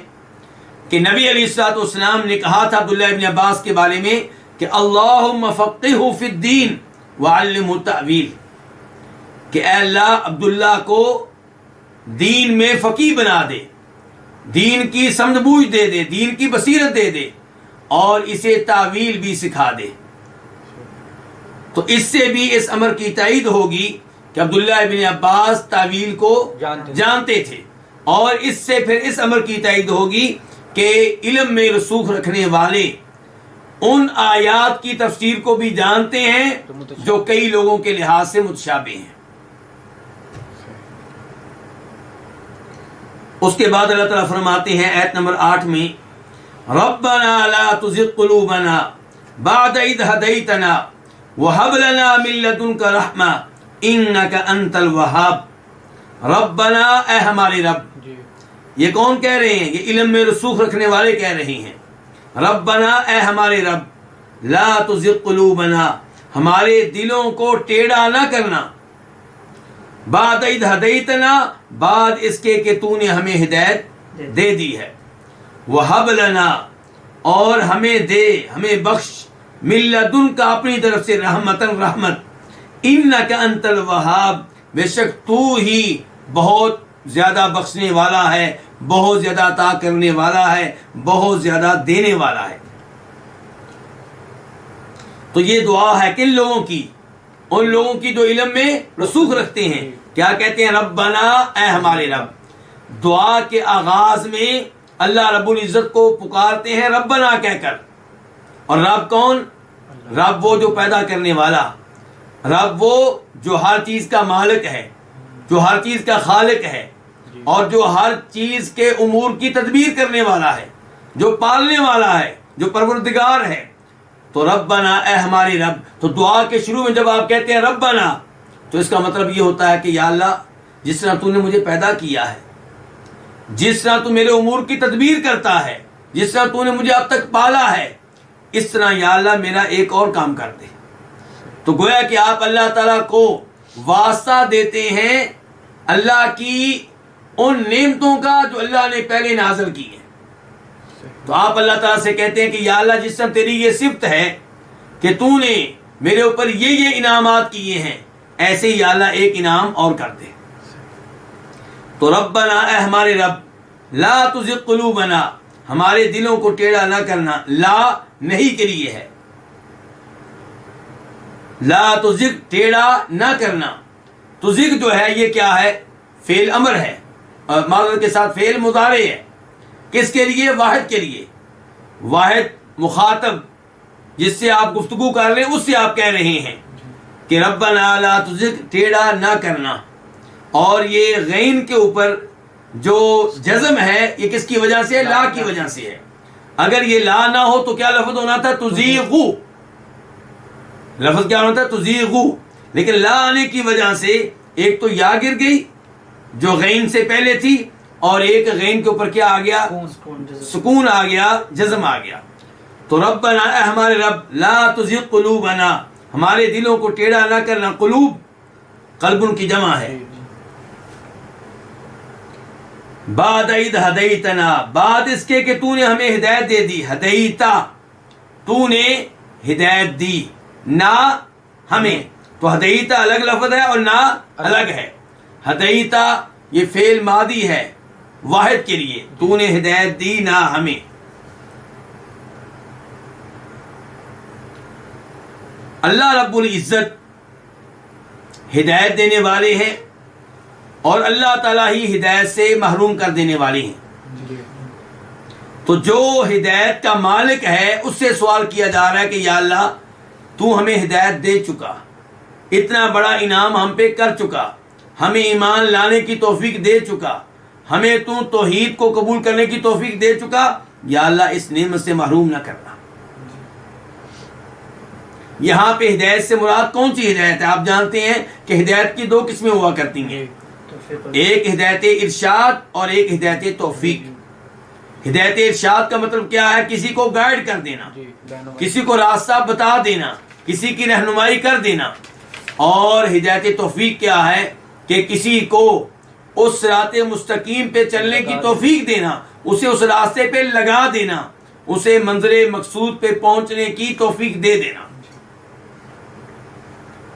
कि नबी अलैहिस्सलाम ने कहा था अब्दुल्लाह इब्न अब्बास के बारे में कि अल्लाहुम्मा फक़्क़िहु फ़िद्दीन वअल्लिमहु तअवील, कि अल्लाह अब्दुल्लाह को दीन में फ़क़ीह बना दे, दीन की समझबूझ दे दे, दीन की बसीरत दे दे, और इसे तावील भी सिखा दे। तो इससे भी इस अमर की तायीद होगी कि अब्दुल्लाह इब्न अब्बास तावील को जानते थे, और इससे फिर इस अमर की तायीद होगी कि इल्म में रसूख रखने वाले उन आयात की तफसीर को भी जानते हैं जो कई लोगों के लिहाज से मुतशाबे हैं। उसके बाद अल्लाह ताला फरमाते हैं आयत नंबर 8 में, रब्बना ला तुज़िग़ क़ुलूबना बअद इज़ हदैतना वहब लना मिन लदुनका रहमा इन्नका अंतल वहाब। रब्बना, ए हमारे रब। ये कौन कह रहे हैं, ये इल्म में रसूख रखने वाले कह रहे हैं। रब्बना, ए हमारे रब, ला तुज़िग़ क़ुलूबना, हमारे दिलों को टेढ़ा ना करना, बाद इद हदैतना, बाद इसके कि तूने हमें हिदायत दे दी है। वहब लना, और हमें दे, हमें बख्श, मिल्लदुन का अपनी तरफ से, रहमतन रहमत, इन्नका अंतल वहाब, बेशक तू ही बहुत ज्यादा बख्शने वाला है, बहुत ज्यादा अता करने वाला है, बहुत ज्यादा देने वाला है। तो ये दुआ है किन लोगों की? उन लोगों की जो इल्म में रसूख रखते हैं। क्या कहते हैं? रब्बना, ए हमारे रब। दुआ के आगाज में अल्लाह रब्बुल इज्जत को पुकारते हैं रब्बना कहकर। और रब कौन? रब वो जो पैदा करने वाला, रब वो जो हर चीज का मालिक है, जो हर चीज का खालिक है, और जो हर चीज के उमूर की तदबीर करने वाला है, जो पालने वाला है, जो परवरदिगार है। तो रब्बना, ए हमारे रब। तो दुआ के शुरू में जब आप कहते हैं रब्बना, तो इसका मतलब ये होता है कि या अल्लाह, जिस तरह तूने मुझे पैदा किया है, जिस तरह तू मेरे उमूर की तदबीर करता है, जिस तरह तूने मुझे अब तक पाला है, इस तरह या अल्लाह मेरा एक और काम कर दे। तो गोया कि आप अल्लाह ताला को वास्ता देते हैं अल्लाह की उन नेमतों का जो अल्लाह ने पहले नाज़िल की है। तो आप अल्लाह ताला से कहते हैं कि या अल्लाह, जिस तरह तेरी ये सिफ्त है कि तूने मेरे ऊपर ये इनामात किए हैं, ऐसे ही या अल्लाह एक इनाम और कर दे। तो रब्बना, ए हमारे रब, ला तुज़िग़ क़ुलूबना, हमारे दिलों को टेढ़ा ना करना। ला नहीं के लिए है, ला तुज़िग़, टेढ़ा ना करना। तुज़िग़ जो है ये क्या है? फेल अमर है, माज़ूर के साथ फेल मुज़ारे है। किसके लिए? वाहिद के लिए। वाहिद मुखातब जिससे आप गुफ्तगू कर रहे हैं, उससे आप कह रहे हैं कि रब्बना ला तुज़िग़, टेढ़ा ना करना। और ये गैन के ऊपर जो जज़म है ये किसकी वजह से है? ला की वजह से है। अगर ये ला ना हो तो क्या लफ्ज़ होना था? तुज़ीग़ु, लफ्ज़ क्या होना था? तुज़ीग़ु। लेकिन ला आने की वजह से एक तो या गिर गई जो गैन से पहले थी, और एक गैन के ऊपर क्या आ गया? सुकून आ गया, जज़म आ गया। तो रब्बना, हमारे रब, ला तुज़िग़ क़ुलूबना, हमारे दिलों को टेढ़ा ना करना। क़ुलूब क़ल्बुन की जमा है। बाद इद हदैतना, बाद इसके कि तूने हमें हिदायत दे दी। हदैता, तूने हिदायत दी, ना हमें। तो हदैता अलग लफ्ज़ है और ना अलग है। हदैता ये फेल मादी है वाहिद के लिए, तूने हिदायत दी ना हमें। अल्लाह रब्बुल इज्जत हिदायत देने वाले हैं, और अल्लाह ताला ही हिदायत से महरूम कर देने वाले हैं। तो जो हिदायत का मालिक है उससे सवाल किया जा रहा है कि या अल्लाह, तू हमें हिदायत दे चुका, इतना बड़ा इनाम हम पे कर चुका, हमें ईमान लाने की तौफीक दे चुका, हमें तू तौहीद को कबूल करने की तौफीक दे चुका। या अल्लाह, इस नेमत से महरूम ना करना। यहाँ पे हिदायत से मुराद कौन सी हिदायत है? आप जानते हैं कि हिदायत की दो किस्में हुआ करती हैं, एक हिदायत इरशाद और एक हिदायत तौफीक। हिदायत इरशाद का मतलब क्या है? किसी को गाइड कर देना, किसी को रास्ता बता देना, किसी की रहनुमाई कर देना। और हिदायत तौफीक क्या है? कि किसी को उस सिराते मुस्तकीम पे चलने की तौफीक देना, उसे उस रास्ते पे लगा देना, उसे मंज़िले मकसूद पे पहुंचने की तौफीक दे देना।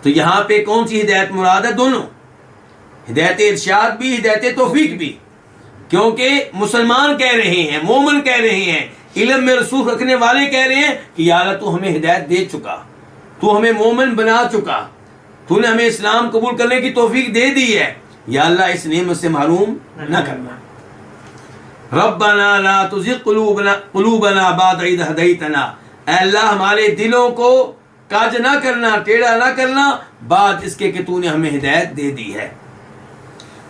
तो यहाँ पे कौन सी हिदायत मुराद है? दोनों, हिदायत इरशाद भी, हिदायत तौफीक भी। क्योंकि मुसलमान कह रहे हैं, मोमिन कह रहे हैं, इल्म में रसूख रखने वाले कह रहे हैं कि या अल्लाह, तू हमें हिदायत दे चुका, तू हमें मोमिन बना चुका, तूने हमें इस्लाम कबूल करने की तौफीक दे दी है। या अल्लाह, इस नेमत से महरूम न करना। रब्बना ला तुज़िग़ क़ुलूबना बाद इज़ हदैतना, अल्लाह हमारे दिलों को काज ना करना, टेढ़ा ना करना, बाद इसके कि तूने हमें हिदायत दे दी है।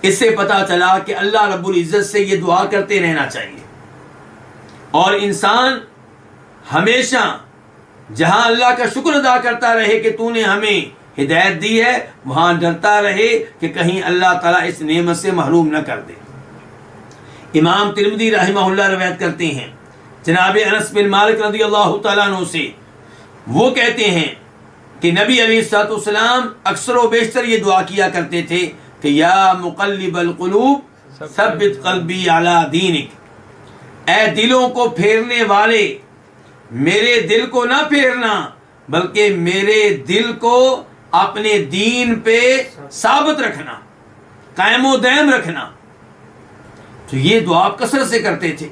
इससे पता चला कि अल्लाह रब्बुल इज्जत से ये दुआ करते रहना चाहिए, और इंसान हमेशा जहां अल्लाह का शुक्र अदा करता रहे कि तूने हमें हिदायत दी है, वहां डरता रहे कि कहीं अल्लाह ताला इस नेमत से महरूम न कर दे। इमाम तिरमिज़ी रहमहुल्लाह रवायत करते हैं जनाब अनस बिन मालिक रज़ियल्लाहु तआला अन्हु से, वो कहते हैं कि नबी अलैहिस्सलातु वस्सलाम अक्सर व बेशतर ये दुआ किया करते थे, कि या मुक़ल्लिबल क़ुलूब सब्बित क़ल्बी अला दीनिक, ऐ दिलों को फेरने वाले, मेरे दिल को ना फेरना बल्कि मेरे दिल को अपने दीन पे साबित रखना, कायमो दायम रखना। तो ये दुआ आप कसरत से करते थे।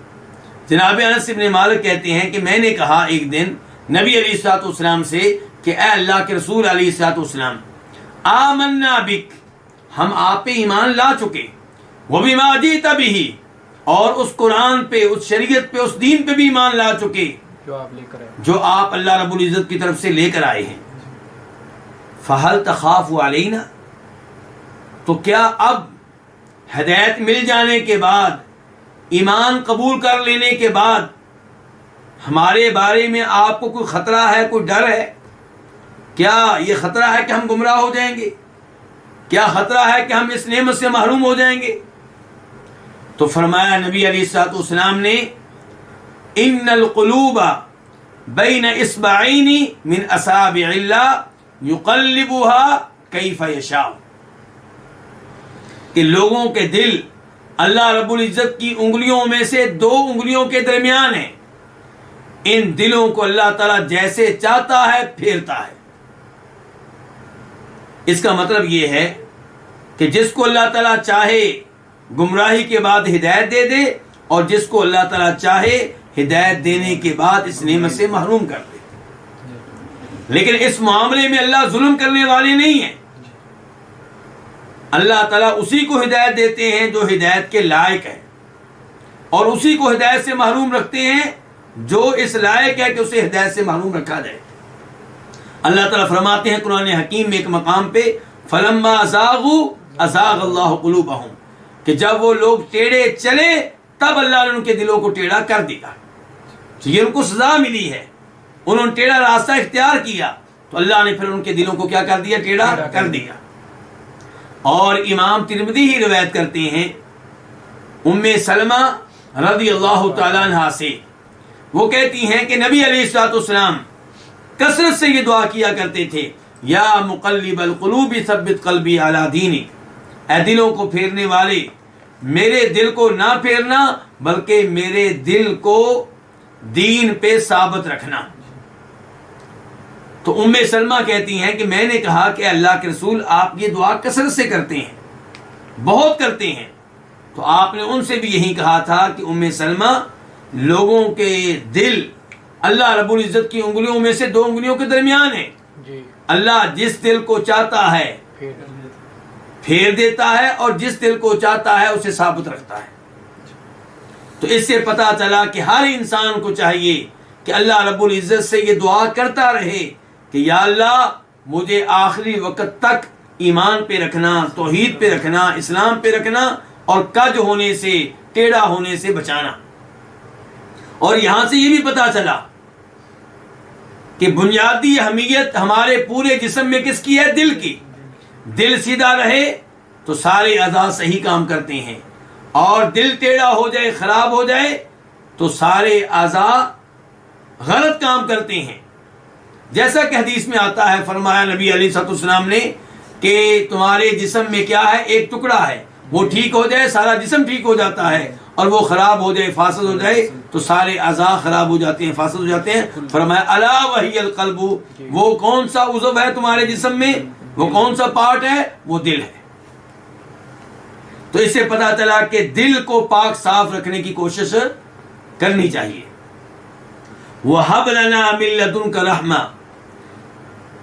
जनाब अनस इब्न मालिक कहते हैं कि मैंने कहा एक दिन नबी अलैहिस्सलाम से कि ऐ अल्लाह के रसूल अलैहिस्सलाम, आमन्ना बिक, हम आप पे ईमान ला चुके, वो भी माजीत बिही, और उस कुरान पे, उस शरीयत पे, उस दीन पे भी ईमान ला चुके जो आप अल्लाह रब्बुल इज़्ज़त की तरफ से लेकर आए हैं। फहल तखाफु अलैना, तो क्या अब हिदायत मिल जाने के बाद, ईमान कबूल कर लेने के बाद हमारे बारे में आपको कोई खतरा है, कोई डर है? क्या ये खतरा है कि हम गुमराह हो जाएंगे? क्या खतरा है कि हम इस नेमत से महरूम हो जाएंगे? तो फरमाया नबी अलैहिस्सलाम ने, इन्नल क़ुलूबा बैन इस्बाइनी मिन असाबिल्लाह युक़ल्लिबुहा कैफ़ यशा, कि लोगों के दिल अल्लाह रब्बुल इज़्ज़त की उंगलियों में से दो उंगलियों के दरमियान है। इन दिलों को अल्लाह ताला जैसे चाहता है फेरता है। इसका मतलब यह है कि जिसको अल्लाह ताला चाहे गुमराही के बाद हिदायत दे दे, और जिसको अल्लाह ताला चाहे हिदायत देने के बाद इस नेमत से महरूम कर दे। लेकिन इस मामले में अल्लाह जुल्म करने वाले नहीं है। अल्लाह ताला उसी को हिदायत देते हैं जो हिदायत के लायक है, और उसी को हिदायत से महरूम रखते हैं जो इस लायक है कि उसे हिदायत से महरूम रखा जाए। अल्लाह ताला फरमाते हैं कुरान हकीम में एक मकाम पे, फलम्मा अज़ागू अज़ाग अल्लाहु क़ुलूबहुम, कि जब वो लोग टेढ़े चले तब अल्लाह ने उनके दिलों को टेढ़ा कर दिया। तो ये उनको सजा मिली है, उन्होंने टेढ़ा रास्ता इख्तियार किया तो अल्लाह ने फिर उनके दिलों को क्या कर दिया? टेढ़ा कर दिया। और इमाम तिरमिज़ी ही रिवायत करते हैं उम्मे सलमा रज़ी अल्लाह तआला अन्हा से, वो कहती हैं कि नबी अलैहिस्सलाम कसरत से ये दुआ किया करते थे, या मुक़ल्लिबल क़ुलूब सब्बित क़ल्बी अला दीनिक, ऐ दिलों को फेरने वाले, मेरे दिल को ना फेरना बल्कि मेरे दिल को दीन पे साबित रखना। तो उम्मे सलमा कहती हैं कि मैंने कहा कि अल्लाह के रसूल, आप ये दुआ कसरत से करते हैं, बहुत करते हैं। तो आपने उनसे भी यही कहा था कि उम्मे सलमा, लोगों के दिल अल्लाह रब्बुल इज़्ज़त की उंगलियों में से दो उंगलियों के दरमियान है। अल्लाह जिस दिल को चाहता है फेर देता है, और जिस दिल को चाहता है उसे साबित रखता है। तो इससे पता चला कि हर इंसान को चाहिए कि अल्लाह रब्बुल इज़्ज़त से ये दुआ करता रहे कि या अल्लाह, मुझे आखिरी वक्त तक ईमान पे रखना, तौहीद पे रखना, इस्लाम पे रखना, और कज होने से, टेढ़ा होने से बचाना। और यहां से ये भी पता चला कि बुनियादी अहमियत हमारे पूरे जिस्म में किसकी है? दिल की। दिल सीधा रहे तो सारे अज़ा सही काम करते हैं, और दिल टेढ़ा हो जाए, खराब हो जाए तो सारे अज़ा गलत काम करते हैं। जैसा कि हदीस में आता है, फरमाया नबी अलैहिस्सलाम ने कि तुम्हारे जिस्म में क्या है? एक टुकड़ा है, वो ठीक हो जाए सारा जिस्म ठीक हो जाता है, और वो खराब हो जाए, फासद हो जाए तो सारे अज़ा खराब हो जाते हैं, फासद हो जाते हैं। फरमाया अला वहियल क़ल्बु, वो कौन सा उज़्व है तुम्हारे जिस्म में, वो कौन सा पार्ट है? वो दिल है। तो इससे पता चला कि दिल को पाक साफ रखने की कोशिश करनी चाहिए। वहब लना मिन लदुनका रहमा,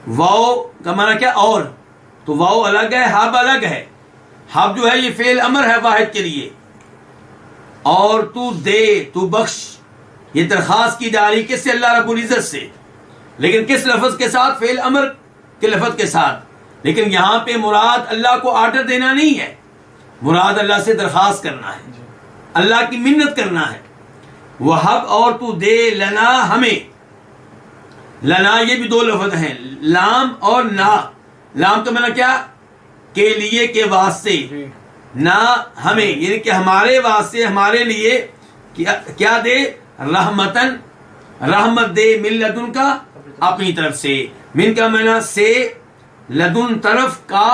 वाव का माना क्या? और, तो वाव अलग है, हब अलग है। हब जो है ये फेल अमर है वाहिद के लिए, और तू दे, तू बख्श, ये दरखास्त की जा रही किससे? अल्लाह रब्बुल इज़्ज़त से। लेकिन किस लफ्ज़ के साथ? फेल अमर के लफ्ज़ के साथ। लेकिन यहाँ पे मुराद अल्लाह को आर्डर देना नहीं है, मुराद अल्लाह से दरखास्त करना है, अल्लाह की मिन्नत करना है। वहब, और तू दे, लना, हमें। लना ये भी दो लफ्ज़ हैं, लाम और ना। लाम तो मैंने क्या? के लिए, के वास्ते, ना हमें, यानी कि हमारे वास्ते, हमारे लिए क्या दे? रहमतन, रहमत दे, मिन लदुन का, अपनी तरफ से। मिन का माना से, लदुन तरफ, का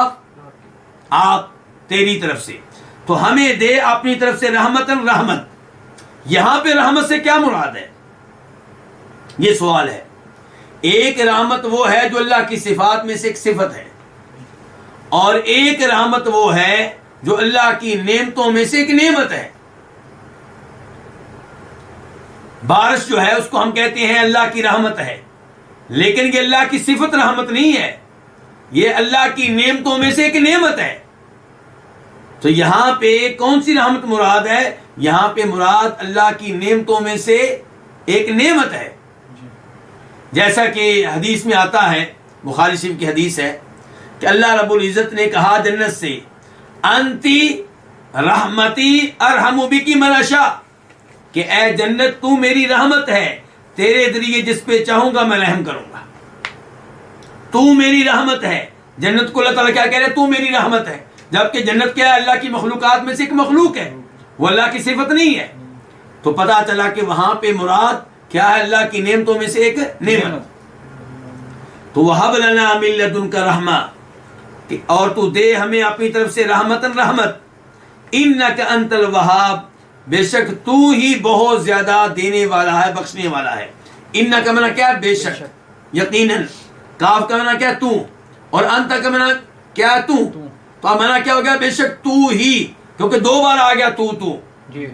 आप, तेरी तरफ से, तो हमें दे अपनी तरफ से रहमतन रहमत। यहां पे रहमत से क्या मुराद है, ये सवाल है। एक रहमत वो है जो अल्लाह की सिफात में से एक सिफत है, और एक रहमत वो है जो अल्लाह की नेमतों में से एक नेमत है। बारिश जो है उसको हम कहते हैं अल्लाह की रहमत है, लेकिन ये अल्लाह की सिफत रहमत नहीं है, ये अल्लाह की नेमतों में से एक नेमत है। तो यहां पे कौन सी रहमत मुराद है, यहां पे मुराद अल्लाह की नेमतों में से एक नेमत है। जैसा कि हदीस में आता है, बुखारी शरीफ की हदीस है कि अल्लाह रब्बुल इज्जत ने कहा जन्नत से, अंती रहमती अरहमु बिकी मन अशा, कि ऐ जन्नत तू मेरी रहमत है, तेरे जरिए जिस पे चाहूंगा मैं रहम करूंगा। तू मेरी रहमत है। जन्नत को अल्लाह ताला क्या कह रहे हैं, तू मेरी रहमत है, जबकि जन्नत क्या है, अल्लाह की मखलूकात में से एक मखलूक है, वो अल्लाह की सिफत नहीं है। तो पता चला कि वहां पे मुराद क्या है, अल्लाह की नेमतों में से एक नेमत। तो वहब लना मिन लदुनका रहमा, और तू दे हमें अपनी तरफ से रहमतन रहमत, इन्नका अंतल वहाब, बेशक तू ही बहुत ज्यादा देने वाला है, बख्शने वाला है। इन्ना का मना क्या है, बेशक, यकीनन। काफ का मना क्या, तू, और अंत का मना क्या, तू। तो मना क्या हो गया, बेशक तू ही, क्योंकि दो बार आ गया तू तू जी।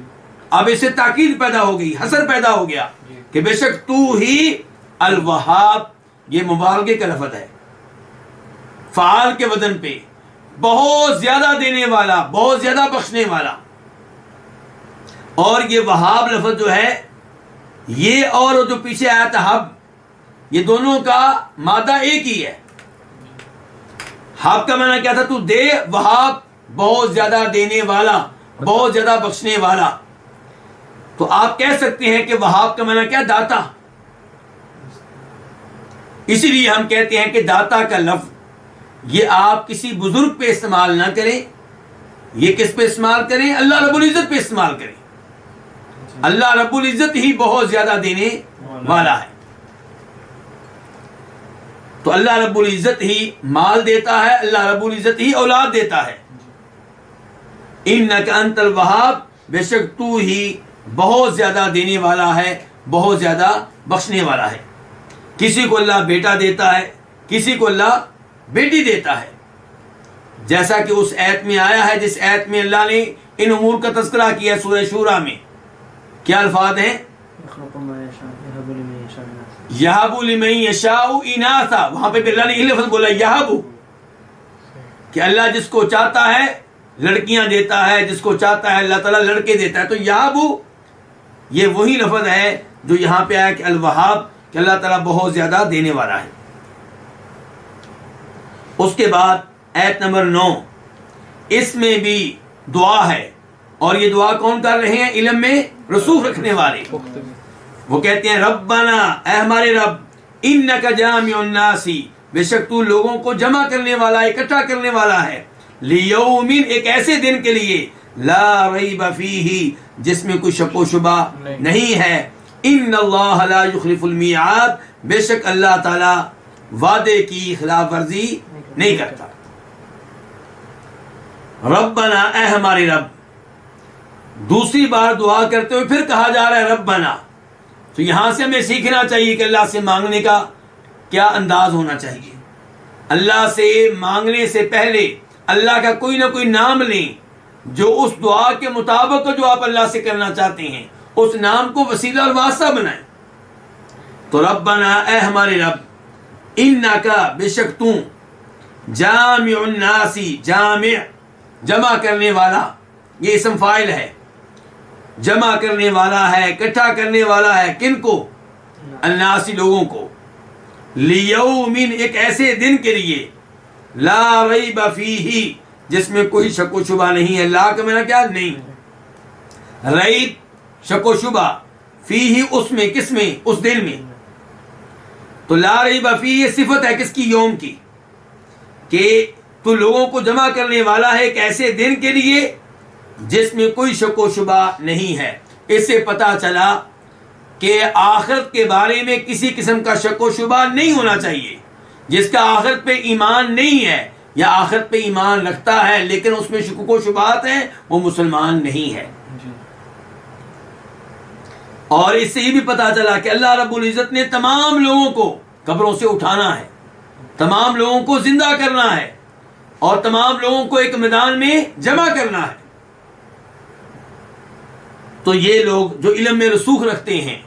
अब इससे ताकीद पैदा हो गई, हसर पैदा हो गया कि बेशक तू ही अल वहाब, ये मुबालगे का लफ्ज़ है, फाल के वजन पे, बहुत ज्यादा देने वाला, बहुत ज्यादा बख्शने वाला। और ये वहाब लफ्ज़ जो है, ये और जो पीछे आया था हब, ये दोनों का मादा एक ही है। हब का माना क्या था, तू दे, वहाब बहुत ज्यादा देने वाला, बहुत ज्यादा बख्शने वाला। तो आप कह सकते हैं कि वहाब का माना क्या, दाता। इसीलिए हम कहते हैं कि दाता का लफ्ज ये आप किसी बुजुर्ग पे इस्तेमाल ना करें, ये किस पे इस्तेमाल करें, अल्लाह रब्बुल इज्जत पे इस्तेमाल करें। अल्लाह रब्बुल इज्जत ही बहुत ज्यादा देने वाला है। तो अल्लाह रब्बुल इज्जत ही माल देता है, अल्लाह रब्बुल इज्जत ही औलाद देता है। इन्नका अंतल वहाब, बेशक तू ही बहुत ज्यादा देने वाला है, बहुत ज्यादा बख्शने वाला है। किसी को अल्लाह बेटा देता है, किसी को अल्लाह बेटी देता है, जैसा कि उस आयत में आया है जिस आयत में अल्लाह ने इन उमूर का तज़किरा किया सूरह शूरा में। क्या अल्फाज हैं, यहबु लिमन यशाउ इनासा, वहां पे अल्लाह ने यही लफ्ज़ बोला यहबु, कि अल्लाह जिसको चाहता है लड़कियां देता है, जिसको चाहता है अल्लाह ताला लड़के देता है। तो यहबु ये वही लफ्ज़ है जो यहां पे आया कि अल वहाब, कि अल्लाह ताला बहुत ज्यादा देने वाला है। उसके बाद आयत नंबर 9, इसमें भी दुआ है, और ये दुआ कौन कर रहे हैं, इल्म में रसूख रखने वाले। वो कहते हैं रब्बना, ऐ हमारे रब, इन्नका जामिउन नासी, बेशक तू लोगों को जमा करने वाला, इकट्ठा करने वाला है, लियौमिन, एक ऐसे दिन के लिए, ला रैब फीही, जिसमें कोई शक व शुबा नहीं है। इन्नल्लाह ला युखलिफुल मिआद, बेशक अल्लाह ताला वादे की खिलाफ वर्जी नहीं करता। रब्बना, ऐ हमारे रब, दूसरी बार दुआ करते हुए फिर कहा जा रहा है रब्बना। तो यहां से हमें सीखना चाहिए कि अल्लाह से मांगने का क्या अंदाज होना चाहिए। अल्लाह से मांगने से पहले अल्लाह का कोई ना कोई नाम लें, जो उस दुआ के मुताबिक जो आप अल्लाह से करना चाहते हैं, उस नाम को वसीला और वास्ता बनाएं। तो रब्बना, ऐ हमारे रब, इन्नका, बेशक तू, जामिउन नासी, जामि, जमा करने वाला, ये इस्म फाइल है, जमा करने वाला है, इकट्ठा करने वाला है, किनको, अन्नासी, लोगों को, लियौमिन, एक ऐसे दिन के लिए, ला रैब फीही, जिसमें कोई शक व शुबा नहीं है। ला का मेरा क्या, नहीं, रैब शक व शुबा, फीही उसमें, किसमें, उस दिन में। तो ला रैब फीही ये सिफत है किसकी, यौम की, कि तू लोगों को जमा करने वाला है एक ऐसे दिन के लिए जिसमें कोई शक व शुबा नहीं है। इससे पता चला कि आखिरत के बारे में किसी किस्म का शक व शुबा नहीं होना चाहिए। जिसका आखिरत पे ईमान नहीं है, या आखिरत पे ईमान रखता है लेकिन उसमें शुक्क व शुबहात है, वो मुसलमान नहीं है। और इससे ये भी पता चला कि अल्लाह रब्बुल इज़्ज़त ने तमाम लोगों को कब्रों से उठाना है, तमाम लोगों को जिंदा करना है और तमाम लोगों को एक मैदान में जमा करना है। तो ये लोग जो इल्म में रसूख रखते हैं,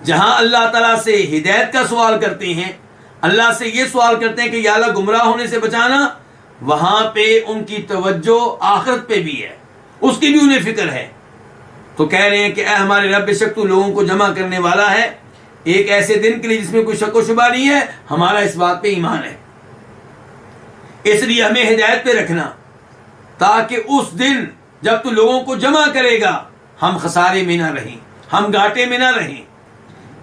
जहां अल्लाह ताला से हिदायत का सवाल करते हैं, अल्लाह से ये सवाल करते हैं कि या अल्लाह गुमराह होने से बचाना, वहां पे उनकी तवज्जो आखिरत पे भी है, उसकी भी उन्हें फिक्र है। तो कह रहे हैं कि ऐ हमारे रब, बेशक तू लोगों को जमा करने वाला है एक ऐसे दिन के लिए जिसमें कोई शक व शुबा नहीं है, हमारा इस बात पे ईमान है। इसलिए हमें हिदायत पे रखना, ताकि उस दिन जब तू लोगों को जमा करेगा हम खसारे में ना रहें, हम घाटे में ना रहें।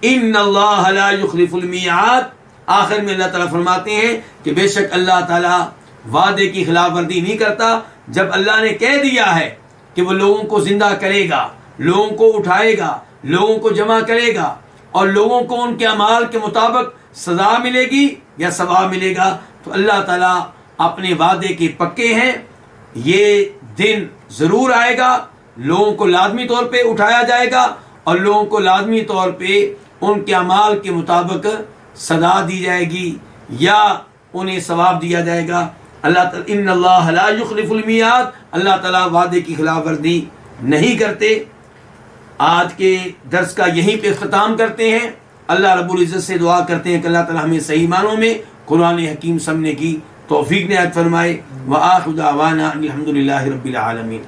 इन्नल्लाह ला युखलिफुल मियाद, आखिर में अल्लाह ताला फरमाते हैं कि बेशक अल्लाह ताला वादे की खिलाफ वर्जी नहीं करता। जब अल्लाह ने कह दिया है कि वो लोगों को जिंदा करेगा, लोगों को उठाएगा, लोगों को जमा करेगा और लोगों को उनके अमाल के मुताबिक सजा मिलेगी या सवाब मिलेगा, तो अल्लाह ताला अपने वादे के पक्के हैं। ये दिन जरूर आएगा, लोगों को लाजमी तौर पे उठाया जाएगा और लोगों को लाजमी तौर पे उनके अमाल के मुताबिक सजा दी जाएगी या उन्हें सवाब दिया जाएगा। अल्लाह ताला इन्नल्लाह ला युखलिफुल मियाद, अल्लाह ताला वादे की खिलाफ वर्जी नहीं करते। आज के दर्स का यहीं पे इख्तिताम करते हैं। अल्लाह रब्बुल इज़्ज़त से दुआ करते हैं कि अल्लाह ताला हमें सही मानों में कुरान हकीम समझने की तौफीक ने फरमाए। व आखिरु दावाना अनिल हम्दुलिल्लाहि रब्बिल आलमीन।